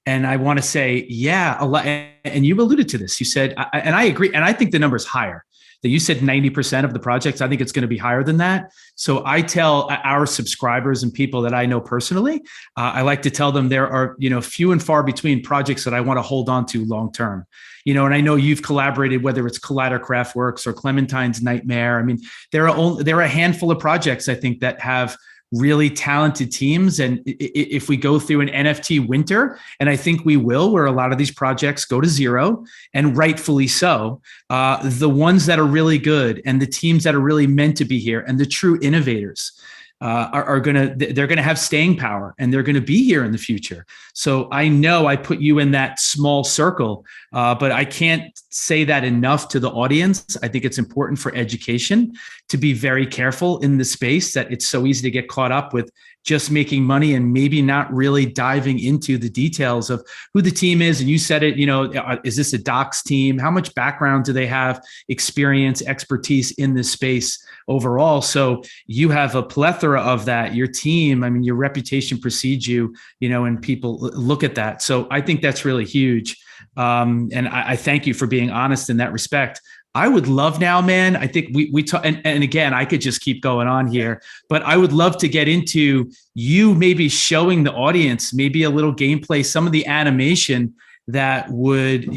And I want to say, yeah, a lot. And you alluded to this. You said, and I agree. And I think the number is higher. That you said 90% of the projects. I think it's going to be higher than that. So I tell our subscribers and people that I know personally, I like to tell them there are, few and far between projects that I want to hold on to long term. And I know you've collaborated, whether it's Collider Craftworks or Clementine's Nightmare. I mean, there are a handful of projects I think that have really talented teams. And if we go through an NFT winter, and I think we will, where a lot of these projects go to zero, and rightfully so, the ones that are really good and the teams that are really meant to be here and the true innovators they're going to have staying power, and they're going to be here in the future. So I know I put you in that small circle, but I can't say that enough to the audience. I think it's important for education to be very careful in the space, that it's so easy to get caught up with just making money and maybe not really diving into the details of who the team is. And you said it, is this a docs team? How much background do they have, experience, expertise in this space overall? So you have a plethora of that. Your team, I mean, your reputation precedes you, and people look at that. So I think that's really huge. And I thank you for being honest in that respect. I would love now, man. I think we talk, and again, I could just keep going on here, but I would love to get into you maybe showing the audience maybe a little gameplay, some of the animation that would,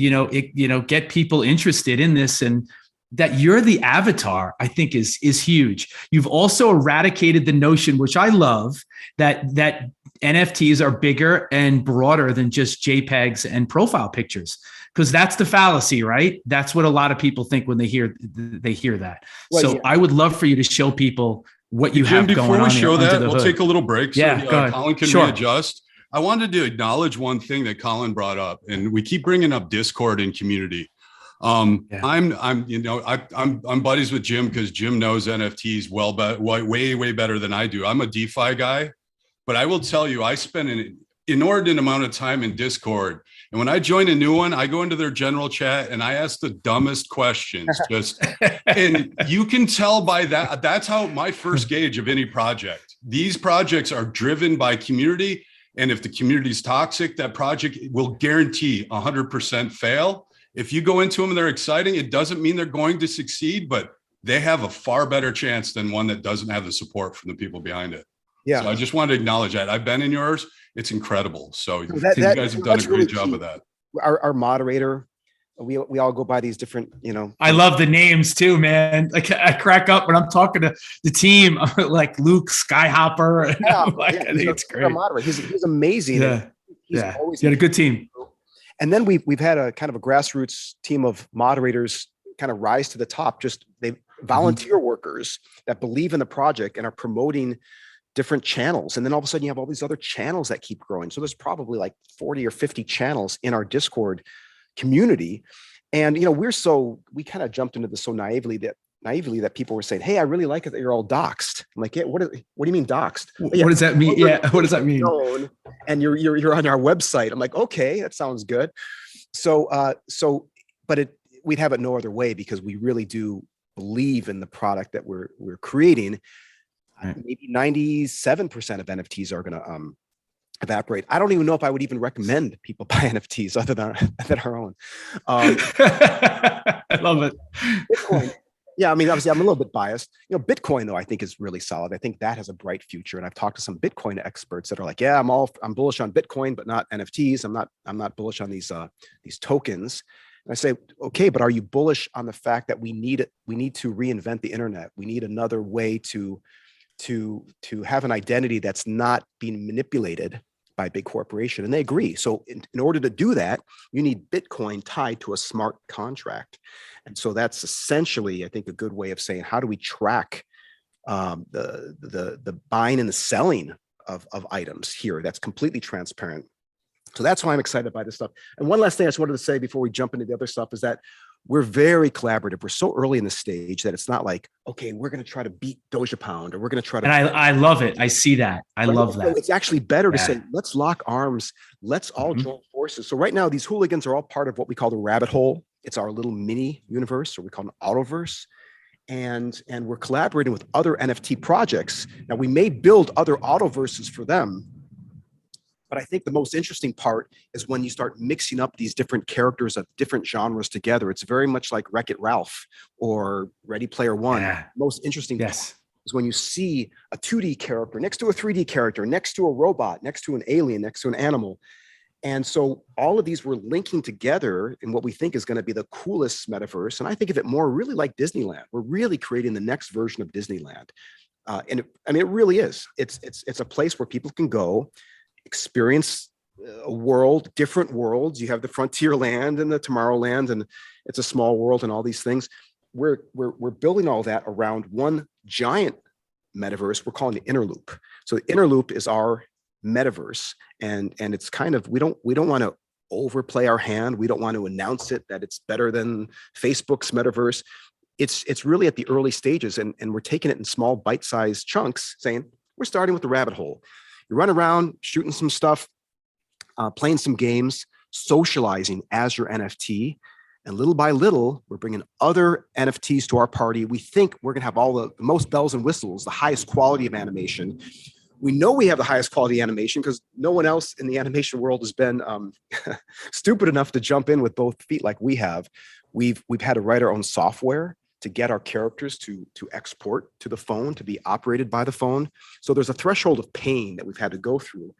get people interested in this, and that you're the avatar, I think is huge. You've also eradicated the notion, which I love, that NFTs are bigger and broader than just JPEGs and profile pictures. Because that's the fallacy, right? That's what a lot of people think when they hear that. Well, so yeah. I would love for you to show people what you have going on. Before we show that, we'll take a little break. So go ahead. Colin can readjust. I wanted to acknowledge one thing that Colin brought up, and we keep bringing up Discord and community. I'm buddies with Jim because Jim knows NFTs way better than I do. I'm a DeFi guy, but I will tell you, I spend an inordinate amount of time in Discord. And when I join a new one, I go into their general chat and I ask the dumbest questions. And you can tell by that, that's how my first gauge of any project. These projects are driven by community. And if the community is toxic, that project will guarantee 100% fail. If you go into them and they're exciting, it doesn't mean they're going to succeed, but they have a far better chance than one that doesn't have the support from the people behind it. Yeah. So I just wanted to acknowledge that. I've been in yours. It's incredible. So you guys have done a great job with that. Our moderator, we all go by these different, I love the names too, man. Like I crack up when I'm talking to the team, like Luke Skyhopper. I think it's great. Our moderator. He's amazing. Yeah. He's always a good team. And then we've had a kind of a grassroots team of moderators kind of rise to the top. They volunteer workers that believe in the project and are promoting different channels. And then all of a sudden you have all these other channels that keep growing. So there's probably like 40 or 50 channels in our Discord community. And, we kind of jumped into this so naively that people were saying, hey, I really like it that you're all doxed. I'm like, yeah, what do you mean doxed? What does that mean? Yeah. What does that mean? And you're on our website. I'm like, okay, that sounds good. But we'd have it no other way, because we really do believe in the product that we're creating. Maybe 97% of NFTs are going to evaporate. I don't even know if I would even recommend people buy NFTs other than our own. I love it. Bitcoin. Yeah, I mean, obviously, I'm a little bit biased. Bitcoin, though, I think is really solid. I think that has a bright future. And I've talked to some Bitcoin experts that are like, yeah, I'm bullish on Bitcoin, but not NFTs. I'm not bullish on these tokens. And I say, okay, but are you bullish on the fact that we need to reinvent the internet? We need another way to have an identity that's not being manipulated by big corporation. And they agree. So in order to do that, you need Bitcoin tied to a smart contract. And so that's essentially, I think, a good way of saying, how do we track the buying and the selling of items here? That's completely transparent. So that's why I'm excited by this stuff. And one last thing I just wanted to say before we jump into the other stuff is that we're very collaborative. We're so early in the stage that it's not like, okay, we're going to try to beat Doja Pound, or we're going to try to. And I love it. I see that. I love that. It's actually better to say, let's lock arms. Let's all join forces. So right now, these hooligans are all part of what we call the rabbit hole. It's our little mini universe, or we call it an autoverse. And we're collaborating with other NFT projects. Now, we may build other autoverses for them. But I think the most interesting part is when you start mixing up these different characters of different genres together. It's very much like Wreck-It Ralph or Ready Player One. Yeah. Most interesting part is when you see a 2D character next to a 3D character, next to a robot, next to an alien, next to an animal. And so all of these were linking together in what we think is going to be the coolest metaverse. And I think of it more really like Disneyland. We're really creating the next version of Disneyland. And it really is. It's a place where people can go, experience a world, different worlds. You have the frontier land and the Tomorrowland, and it's a small world and all these things. We're building all that around one giant metaverse we're calling the Inner Loop. So the Inner Loop is our metaverse, and it's kind of, we don't want to overplay our hand. We don't want to announce it that it's better than Facebook's metaverse. It's really at the early stages, and we're taking it in small bite-sized chunks, saying we're starting with the rabbit hole. You run around shooting some stuff, playing some games, socializing as your NFT. And little by little, we're bringing other NFTs to our party. We think we're going to have all the most bells and whistles, the highest quality of animation. We know we have the highest quality animation because no one else in the animation world has been stupid enough to jump in with both feet like we have. We've had to write our own software to get our characters to export to the phone, to be operated by the phone. So there's a threshold of pain that we've had to go through.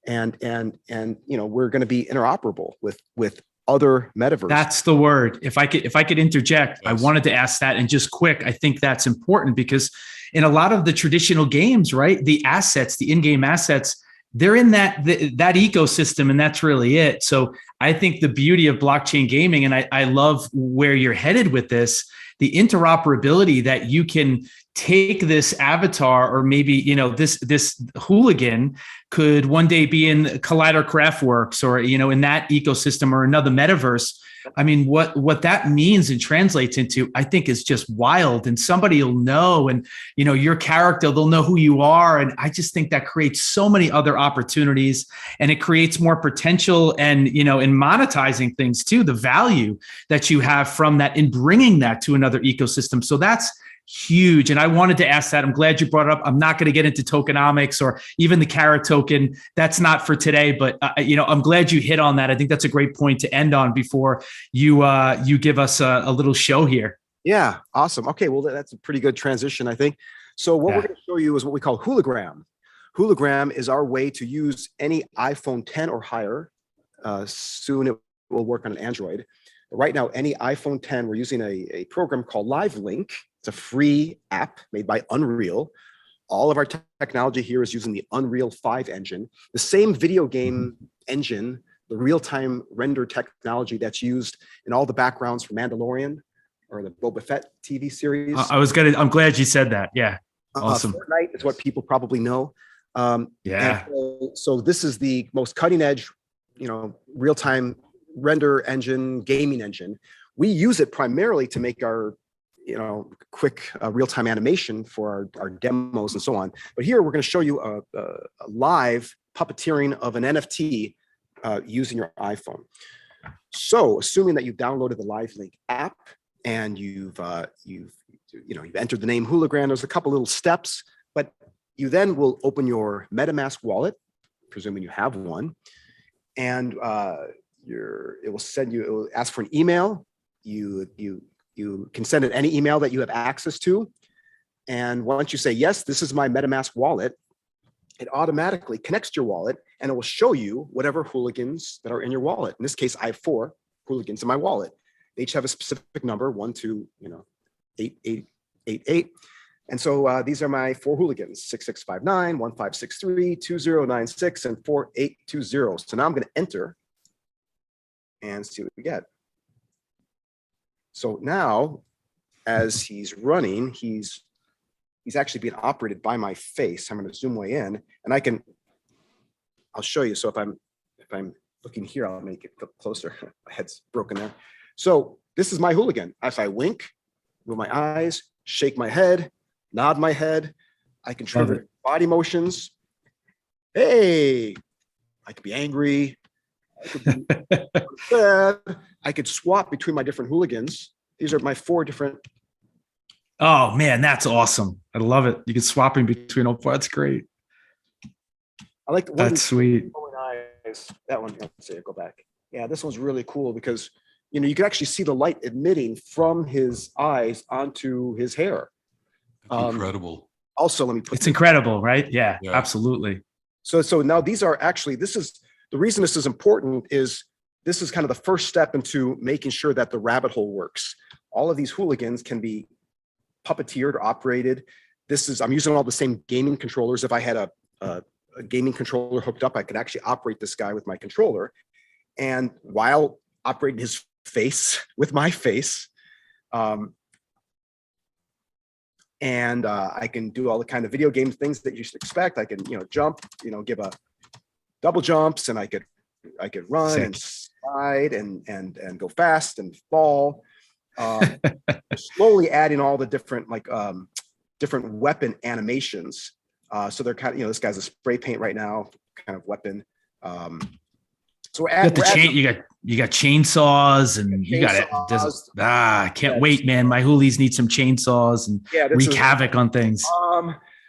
And we're going to be interoperable with other metaverses. That's the word. If I could interject, yes. I wanted to ask that, and just quick, I think that's important because in a lot of the traditional games, right, the assets, the in-game assets, they're in that ecosystem, and that's really it. So I think the beauty of blockchain gaming, and I love where you're headed with this, the interoperability that you can take this avatar, or maybe, this hooligan could one day be in Collider Craftworks, or, in that ecosystem, or another metaverse. I mean, what that means and translates into, I think, is just wild. And somebody will know, and, your character, they'll know who you are. And I just think that creates so many other opportunities, and it creates more potential, and, in monetizing things too, the value that you have from that in bringing that to another ecosystem. So that's huge. And I wanted to ask that. I'm glad you brought it up. I'm not going to get into tokenomics or even the carrot token. That's not for today, but I'm glad you hit on that. I think that's a great point to end on before you give us a little show here. Yeah. Awesome. Okay. Well, that's a pretty good transition, I think. So what we're going to show you is what we call Hologram. Hologram is our way to use any iPhone 10 or higher. Soon it will work on an Android. Right now, any iPhone 10, we're using a program called Live Link. It's a free app made by Unreal. All of our technology here is using the Unreal 5 engine, the same video game engine, the real-time render technology that's used in all the backgrounds for Mandalorian or the Boba Fett TV series. I'm glad you said that. Yeah. Awesome. Fortnite is what people probably know. Yeah. So this is the most cutting edge, real-time render engine, gaming engine. We use it primarily to make our quick real-time animation for our demos and so on. But here we're going to show you a live puppeteering of an NFT using your iPhone. So assuming that you've downloaded the Live Link app and you've entered the name Hologram, there's a couple little steps, but you then will open your MetaMask wallet, presuming you have one. And it will ask for an email. You can send it any email that you have access to. And once you say, yes, this is my MetaMask wallet, it automatically connects to your wallet and it will show you whatever hooligans that are in your wallet. In this case, I have 4 hooligans in my wallet. They each have a specific number, 1, 2, 8888. And so these are my 4 hooligans, 6659, 1563, 2096, and 4820. So now I'm going to enter and see what we get. So now, as he's running, he's actually being operated by my face. I'm going to zoom way in, and I'll show you. So if I'm looking here, I'll make it look closer. My head's broken there. So this is my hooligan. As I wink, move my eyes, shake my head, nod my head, I can trigger body motions. Hey, I could be angry. I could be sad. I could swap between my different hooligans. These are my 4 different. Oh man, that's awesome. I love it. You can swap in between all 4. That's great. I like the one. That's sweet. Eyes. That one, let's see, go back. Yeah, this one's really cool because, you can actually see the light emitting from his eyes onto his hair. Incredible. Also, let me put. It's incredible, right? Yeah, absolutely. So now these are actually, the reason this is important is this is kind of the first step into making sure that the rabbit hole works. All of these hooligans can be puppeteered or operated. I'm using all the same gaming controllers. If I had a gaming controller hooked up, I could actually operate this guy with my controller. And while operating his face with my face, and I can do all the kind of video game things that you should expect. I can, jump, give a double jumps, and I could run Sick. And slide and go fast and fall. Slowly adding all the different different weapon animations. So they're kind of, this guy's a spray paint right now, kind of weapon. So you got chainsaws and you got it. I can't wait, man. My hoolies need some chainsaws and wreak havoc on things.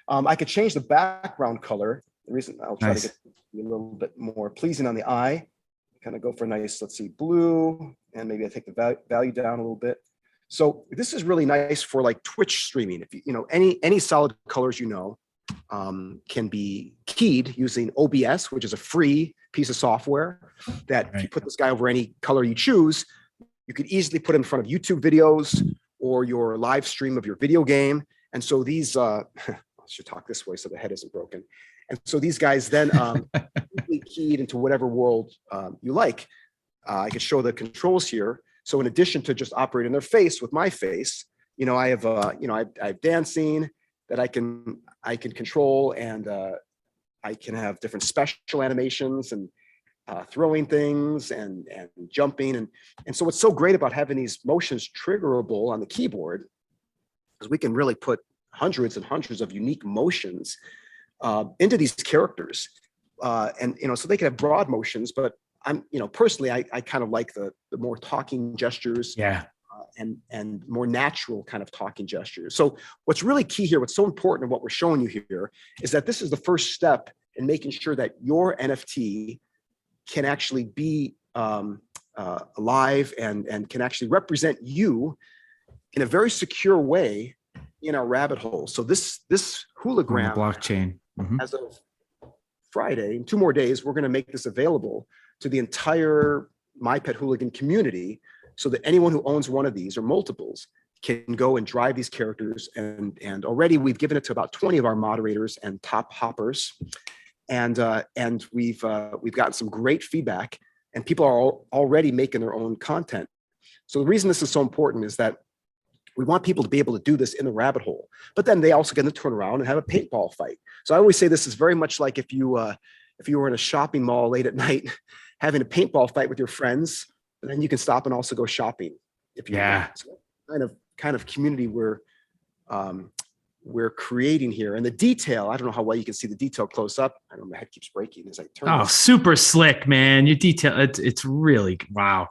I could change the background color. The reason I'll try to get a little bit more pleasing on the eye. Kind of go for a nice, let's see, blue, and maybe I take the value down a little bit. So this is really nice for like Twitch streaming. If any solid colors can be keyed using OBS, which is a free piece of software that if you put this guy over any color you choose, you could easily put in front of YouTube videos or your live stream of your video game. And so these, I should talk this way so the head isn't broken. And so these guys then easily keyed into whatever world you like. I could show the controls here. So in addition to just operating their face with my face, I have I have dancing that I can control, and I can have different special animations and throwing things and jumping. And so what's so great about having these motions triggerable on the keyboard is we can really put hundreds and hundreds of unique motions into these characters. And so they can have broad motions, but I'm, personally, I kind of like the more talking gestures. Yeah. And more natural kind of talking gestures. So what's really key here, what's so important and what we're showing you here is that this is the first step in making sure that your NFT can actually be alive and can actually represent you in a very secure way in our rabbit hole. So this hologram blockchain, as of Friday, in 2 more days, we're going to make this available to the entire My Pet Hooligan community, so that anyone who owns one of these or multiples can go and drive these characters. And already we've given it to about 20 of our moderators and top hoppers. And we've gotten some great feedback, and people are already making their own content. So the reason this is so important is that we want people to be able to do this in the rabbit hole, but then they also get to turn around and have a paintball fight. So I always say this is very much like if you were in a shopping mall late at night, having a paintball fight with your friends, and then you can stop and also go shopping. If you want. So kind of community we're creating here. And the detail, I don't know how well you can see the detail close up. I don't know, my head keeps breaking as I turn. Oh, super slick, man. Your detail, it's really, wow.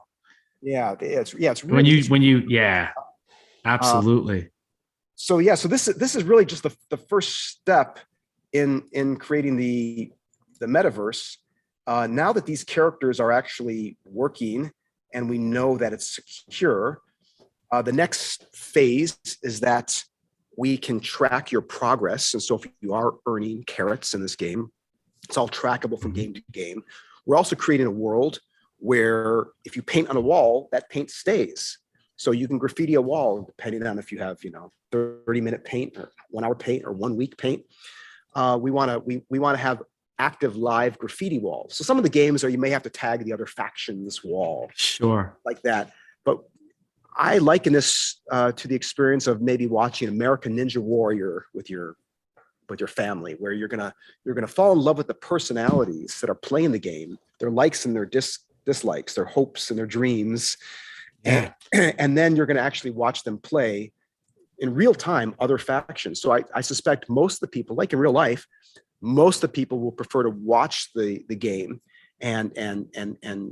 Yeah, it's really when you absolutely. So this is really just the first step in creating the the metaverse, now that these characters are actually working and we know that it's secure, the next phase is that we can track your progress. And so if you are earning carrots in this game, it's all trackable from game to game. We're also creating a world where if you paint on a wall, that paint stays. So you can graffiti a wall depending on if you have, 30-minute paint or 1 hour paint or 1 week paint. We want to have active live graffiti walls. So some of the games are, you may have to tag the other faction's wall. Sure. Like that. But I liken this to the experience of maybe watching American Ninja Warrior with your family, where you're gonna fall in love with the personalities that are playing the game, their likes and their dislikes, their hopes and their dreams, and then you're gonna actually watch them play in real time other factions. So I suspect most of the people, like in real life, most of the people will prefer to watch the game and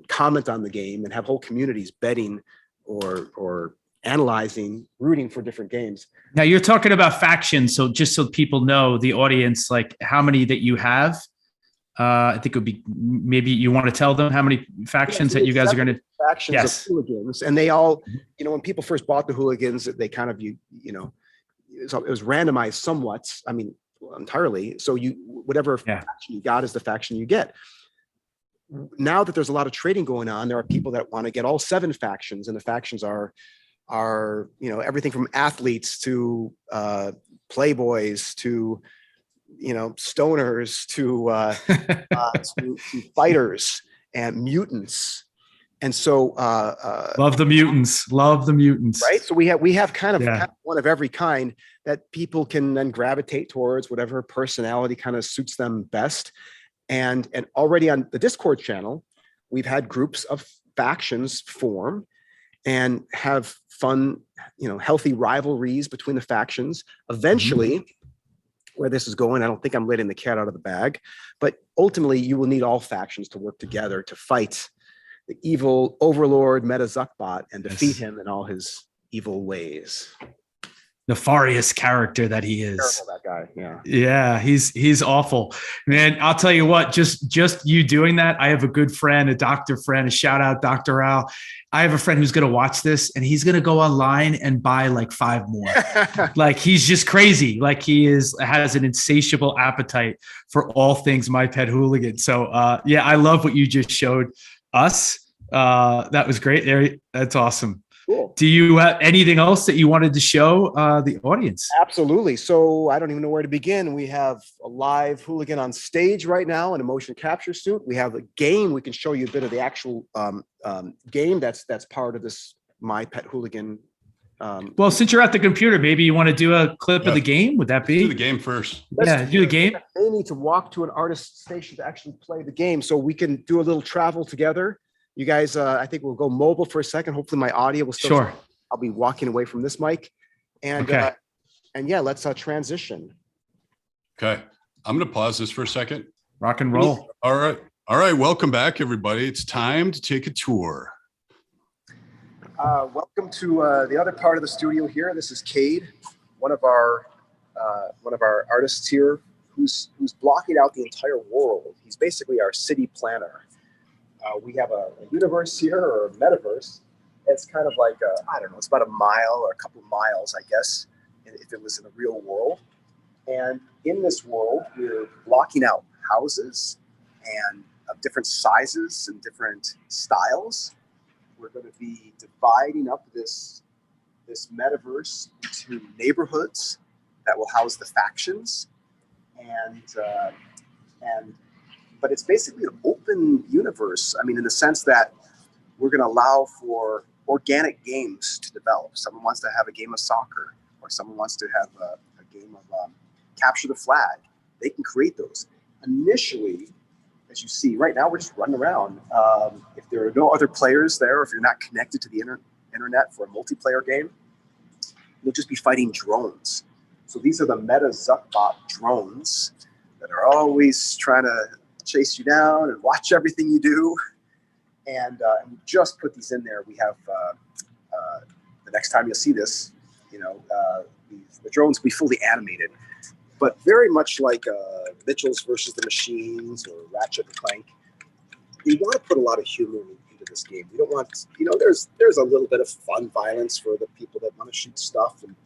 comment on the game and have whole communities betting or analyzing, rooting for different games. Now you're talking about factions. So just so people know, the audience, like how many that you have, I think it would be, maybe you want to tell them how many factions that you guys are going to. Factions of hooligans. And they all, when people first bought the hooligans, they kind of, it was randomized somewhat. I mean, entirely. So whatever faction you got is the faction you get. Now that there's a lot of trading going on, there are people that want to get all 7 factions, and the factions are everything from athletes to playboys to stoners to fighters and mutants. And so love the mutants, right? So we have kind of one of every kind that people can then gravitate towards, whatever personality kind of suits them best. And already on the Discord channel, we've had groups of factions form and have fun, healthy rivalries between the factions. Eventually, where this is going, I don't think I'm letting the cat out of the bag, but ultimately you will need all factions to work together to fight the evil overlord Meta Zuckbot and defeat him in all his evil ways. Nefarious character that he is. Terrible, that guy. Yeah, he's awful, man. I'll tell you what, just you doing that. I have a good friend, a doctor friend, a shout out, Dr. Al. I have a friend who's going to watch this and he's going to go online and buy like 5 more. Like he's just crazy. Like he has an insatiable appetite for all things My Pet Hooligan. So I love what you just showed us. That was great. That's awesome. Cool. Do you have anything else that you wanted to show the audience? Absolutely. So I don't even know where to begin. We have a live hooligan on stage right now in a motion capture suit. We have a game. We can show you a bit of the actual game that's part of this My Pet Hooligan. Well, since you're at the computer, maybe you want to do a clip of the game. Would that be? Do the game first. Do the game. They need to walk to an artist station to actually play the game, so we can do a little travel together. You guys, I think we'll go mobile for a second. Hopefully my audio will still. Sure. I'll be walking away from this mic. And let's transition. Okay. I'm going to pause this for a second. Rock and roll. All right. Welcome back, everybody. It's time to take a tour. Welcome to the other part of the studio here. This is Cade, one of our artists here, who's blocking out the entire world. He's basically our city planner. We have a universe here, or a metaverse. It's kind of like, it's about a mile or a couple of miles, I guess, if it was in the real world. And in this world, we're blocking out houses and of different sizes and different styles. We're going to be dividing up this metaverse into neighborhoods that will house the factions. But it's basically an open universe. I mean, in the sense that we're going to allow for organic games to develop. Someone wants to have a game of soccer, or someone wants to have a game of capture the flag. They can create those. Initially, as you see, right now we're just running around. If there are no other players there, if you're not connected to the internet for a multiplayer game, you'll just be fighting drones. So these are the Meta Zuckbot drones that are always trying to chase you down and watch everything you do. And we just put these in there. We have the next time you'll see this, the drones will be fully animated, but very much like Mitchells versus the Machines or Ratchet and Clank. We want to put a lot of humor into this game. We don't want, there's a little bit of fun violence for the people that want to shoot stuff and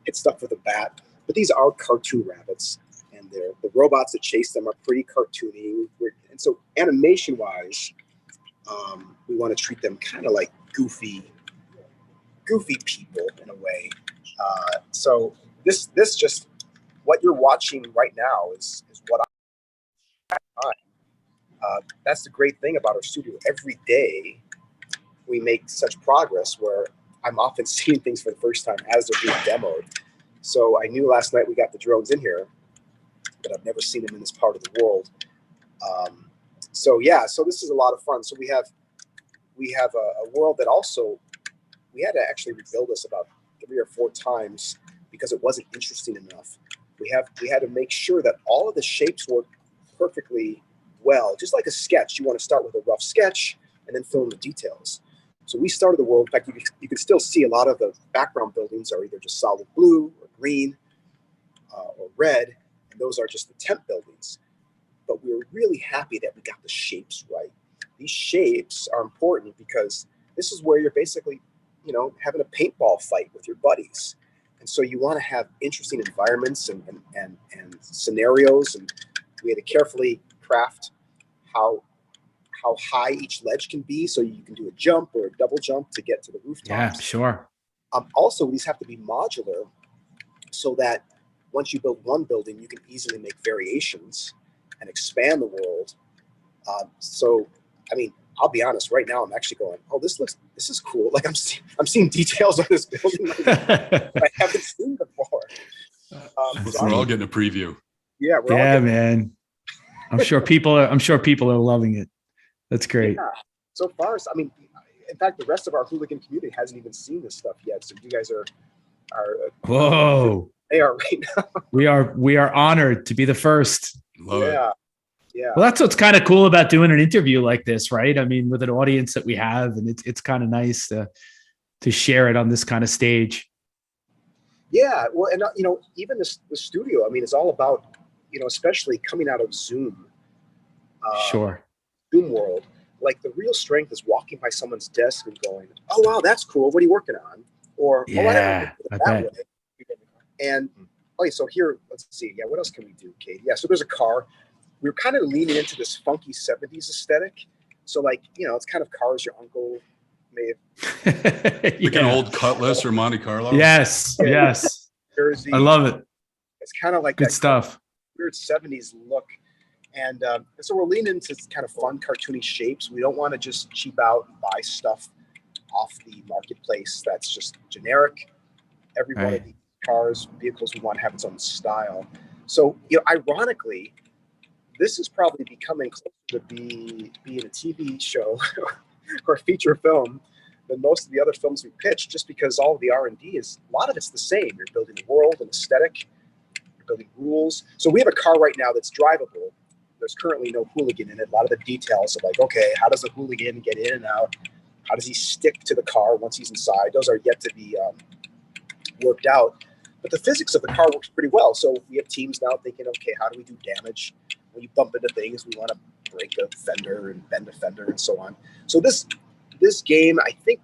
hit stuff with a bat. But these are cartoon rabbits, and the robots that chase them are pretty cartoony. And so animation-wise, we want to treat them kind of like goofy people in a way. So this just what you're watching right now is what that's the great thing about our studio. Every day we make such progress where I'm often seeing things for the first time as they're being demoed. So I knew last night we got the drones in here, but I've never seen them in this part of the world. So this is a lot of fun. So we have a world that also we had to actually rebuild this about 3 or 4 times because it wasn't interesting enough. We had to make sure that all of the shapes work perfectly well. Just like a sketch, you want to start with a rough sketch and then fill in the details. So we started the world. In fact, you can still see a lot of the background buildings are either just solid blue or green or red, and those are just the temp buildings. But we were really happy that we got the shapes right. These shapes are important because this is where you're basically, having a paintball fight with your buddies. And so you want to have interesting environments and scenarios, and we had to carefully craft how high each ledge can be, so you can do a jump or a double jump to get to the rooftops. Yeah, sure. Also, these have to be modular, so that once you build one building, you can easily make variations and expand the world. I'll be honest. Right now, I'm actually going, "Oh, this is cool." Like I'm seeing details of this building I haven't seen before. We're all getting a preview. Yeah, man. I'm sure people are loving it. That's great. Yeah. So far, in fact, the rest of our hooligan community hasn't even seen this stuff yet. So you guys are whoa. They are right now. We are honored to be the first. Love it. Yeah. Well, that's what's kind of cool about doing an interview like this, right? I mean, with an audience that we have, and it's kind of nice to share it on this kind of stage. Yeah. Well, and even the studio, it's all about, especially coming out of Zoom. Sure. Zoom world. Like the real strength is walking by someone's desk and going, "Oh wow, that's cool. What are you working on?" Or yeah, I bet. Way. And so here, let's see. Yeah, what else can we do, Kate? Yeah, so there's a car. We're kind of leaning into this funky 70s aesthetic. So it's kind of cars your uncle may have. Like an old Cutlass or Monte Carlo. Yes. Jersey. I love it. It's kind of like good that stuff. Weird 70s look. And so we're leaning into kind of fun, cartoony shapes. We don't want to just cheap out and buy stuff off the marketplace that's just generic. Every one of these vehicles, we want to have its own style. So, ironically, this is probably becoming closer to being a TV show or a feature film than most of the other films we pitch, just because all of the R&D a lot of it's the same. You're building a world, an aesthetic, you're building rules. So we have a car right now that's drivable. There's currently no hooligan in it. A lot of the details are like, okay, how does the hooligan get in and out? How does he stick to the car once he's inside? Those are yet to be worked out. But the physics of the car works pretty well. So we have teams now thinking, okay, how do we do damage? When you bump into things, we want to break a fender and bend a fender and so on. So this game, I think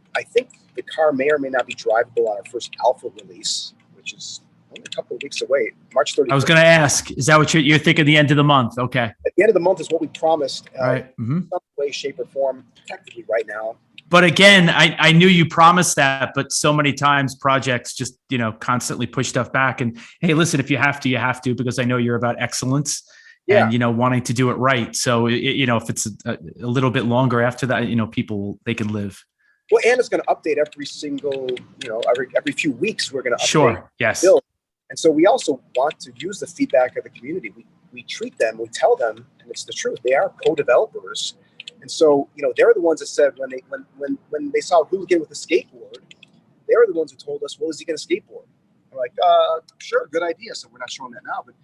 the car may or may not be drivable on our first alpha release, which is only a couple of weeks away, March 31st. I was going to ask, is that what you're thinking? The end of the month? Okay. At the end of the month is what we promised. Right. Some way, shape, or form, technically right now. But again, I knew you promised that, but so many times projects just, constantly push stuff back. And hey, listen, if you have to, you have to, because I know you're about excellence and, wanting to do it right. So, if it's a little bit longer after that, people, they can live. Well, and it's going to update every single, every few weeks, we're going to update. Sure. Yes. Build. And so we also want to use the feedback of the community. We treat them, we tell them, and it's the truth. They are co-developers. And so, they're the ones that said when they saw Hooligan with a skateboard, they were the ones who told us, well, is he going to skateboard? We're like, sure, good idea. So we're not showing that now, but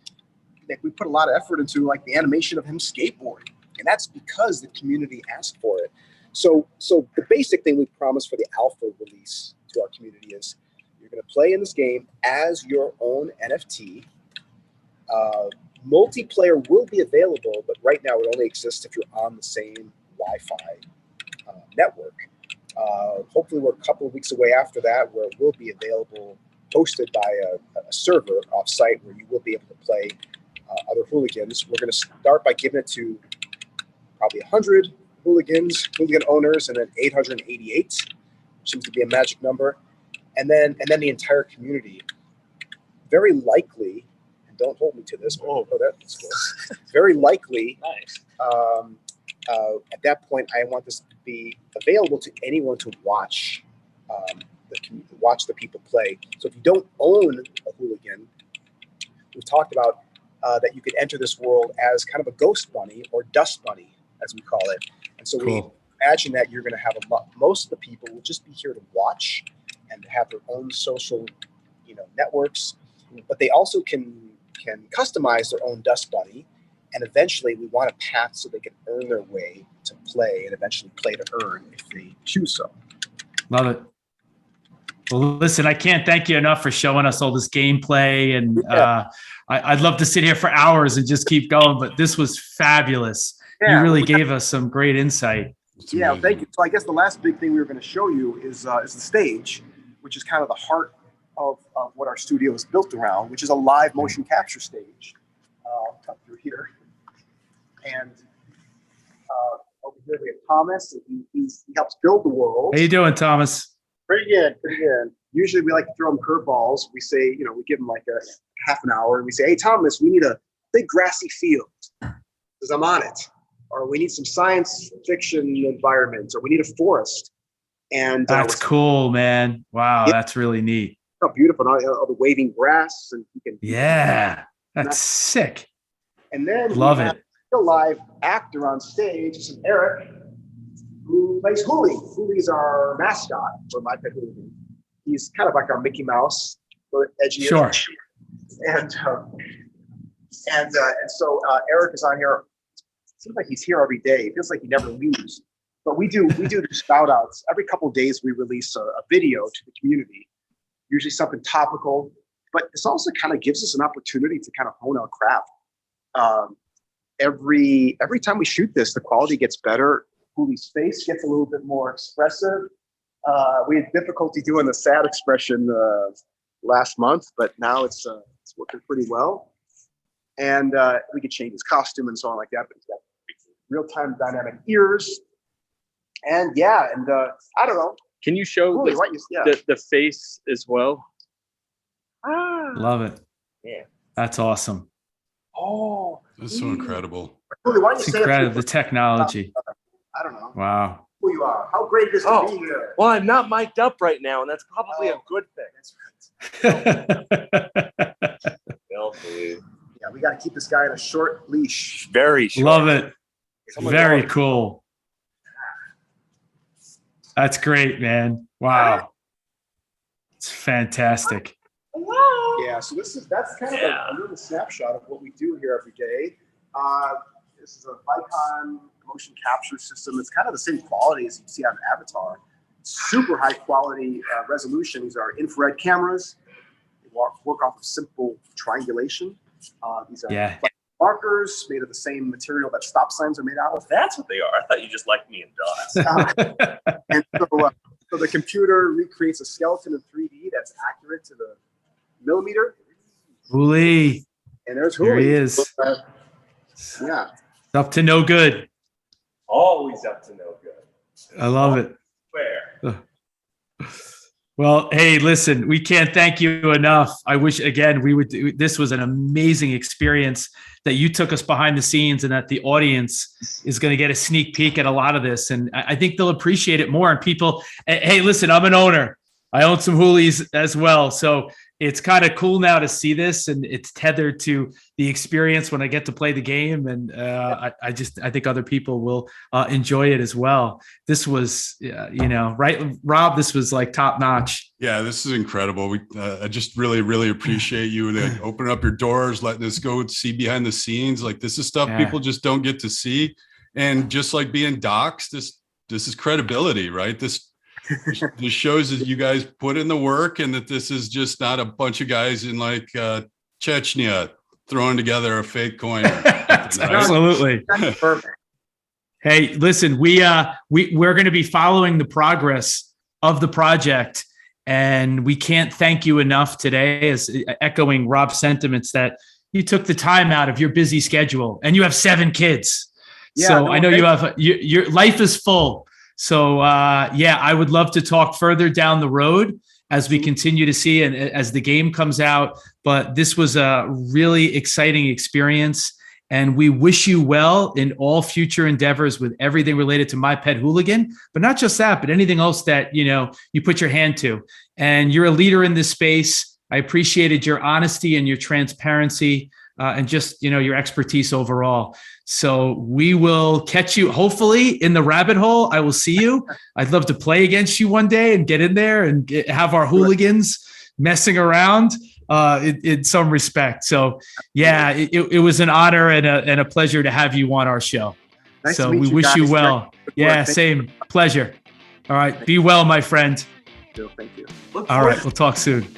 we put a lot of effort into the animation of him skateboarding. And that's because the community asked for it. So the basic thing we promised for the alpha release to our community is you're going to play in this game as your own NFT. Multiplayer will be available, but right now it only exists if you're on the same Wi-Fi network. Hopefully, we're a couple of weeks away after that, where it will be available, hosted by a server off-site, where you will be able to play other hooligans. We're going to start by giving it to probably 100 hooligan owners, and then 888 seems to be a magic number, and then the entire community. Very likely, and don't hold me to this, but that's cool. Very likely, nice. At that point, I want this to be available to anyone to watch the people play. So if you don't own a hooligan, we've talked about that you could enter this world as kind of a ghost bunny or dust bunny, as we call it. And so we imagine that you're going to have most of the people will just be here to watch and have their own social, networks, but they also can customize their own dust bunny. And eventually, we want a path so they can earn their way to play, and eventually play to earn if they choose so. Love it. Well, listen, I can't thank you enough for showing us all this gameplay, and I'd love to sit here for hours and just keep going, but this was fabulous. Yeah, you really gave us some great insight. Yeah, thank you. So I guess the last big thing we were going to show you is the stage, which is kind of the heart of what our studio is built around, which is a live motion capture stage. I'll cut through here. And over here we have Thomas. He helps build the world. How you doing, Thomas? Pretty good. Usually we like to throw him curveballs. We say, we give him like a half an hour, and we say, hey, Thomas, we need a big grassy field because I'm on it. Or we need some science fiction environments, or we need a forest. And that's cool, man. Wow, that's really neat. How beautiful. All the waving grass. And that's sick. And then love it. A live actor on stage. This is Eric, who plays Hooli. Hooli is our mascot for My Pet Hooligan. He's kind of like our Mickey Mouse, a little edgy. Sure. And so Eric is on here. It seems like he's here every day. It feels like he never leaves. But we do the shout outs. Every couple of days we release a video to the community, usually something topical. But this also kind of gives us an opportunity to kind of hone our craft. Every time we shoot this, the quality gets better. Hooli's face gets a little bit more expressive. We had difficulty doing the sad expression last month, but now it's working pretty well. And we could change his costume and so on like that. But he's got real-time dynamic ears. And I don't know. Can you show Hooli, the face as well? Love it. Yeah. That's awesome. Oh, that's so incredible. Hooli, why don't you It's say incredible, the technology. I don't know. Wow. Who you are. How great it is to be here. Well, I'm not mic'd up right now, and that's probably a good thing. That's right. Yeah, we got to keep this guy on a short leash. Very short. Love it. Very cool. That's great, man. Wow. It's fantastic. Yeah, so that's kind of a little snapshot of what we do here every day. This is a Vicon motion capture system. It's kind of the same quality as you see on Avatar. Super high quality resolution. These are infrared cameras. They work off of simple triangulation. These are markers made of the same material that stop signs are made out of. That's what they are. I thought you just liked me in dots. And so the computer recreates a skeleton in 3D that's accurate to the millimeter. Hooli. And there's Hooli. There he is. Up to no good. Always up to no good. I love it. Where? Well, hey, listen, we can't thank you enough. I wish, again, this was an amazing experience that you took us behind the scenes, and that the audience is going to get a sneak peek at a lot of this. And I think they'll appreciate it more. And people, hey, listen, I'm an owner. I own some Hoolies as well. So it's kind of cool now to see this, and it's tethered to the experience when I get to play the game. And I think other people will enjoy it as well. This was, right, Rob, this was like top notch. Yeah, this is incredible. I just really, really appreciate you opening up your doors, letting us go see behind the scenes. Like, this is stuff people just don't get to see. And just like being doxxed, this is credibility, right? This shows that you guys put in the work, and that this is just not a bunch of guys in like Chechnya throwing together a fake coin. Absolutely. That's perfect. Hey, listen, we're going to be following the progress of the project, and we can't thank you enough today, as echoing Rob's sentiments that you took the time out of your busy schedule, and you have 7 kids. Yeah, so no, I know you have your life is full. So I would love to talk further down the road as we continue to see and as the game comes out. But this was a really exciting experience. And we wish you well in all future endeavors with everything related to My Pet Hooligan, but not just that, but anything else that, you put your hand to. And you're a leader in this space. I appreciated your honesty and your transparency and just, your expertise overall. So we will catch you hopefully in the rabbit hole. I will see you. I'd love to play against you one day and get in there and have our hooligans messing around. In some respect. So yeah, it was an honor and a pleasure to have you on our show. Nice so to meet we you wish you guys. well. Yeah, same pleasure. All right. Be well, my friend. Thank you. All right. We'll talk soon.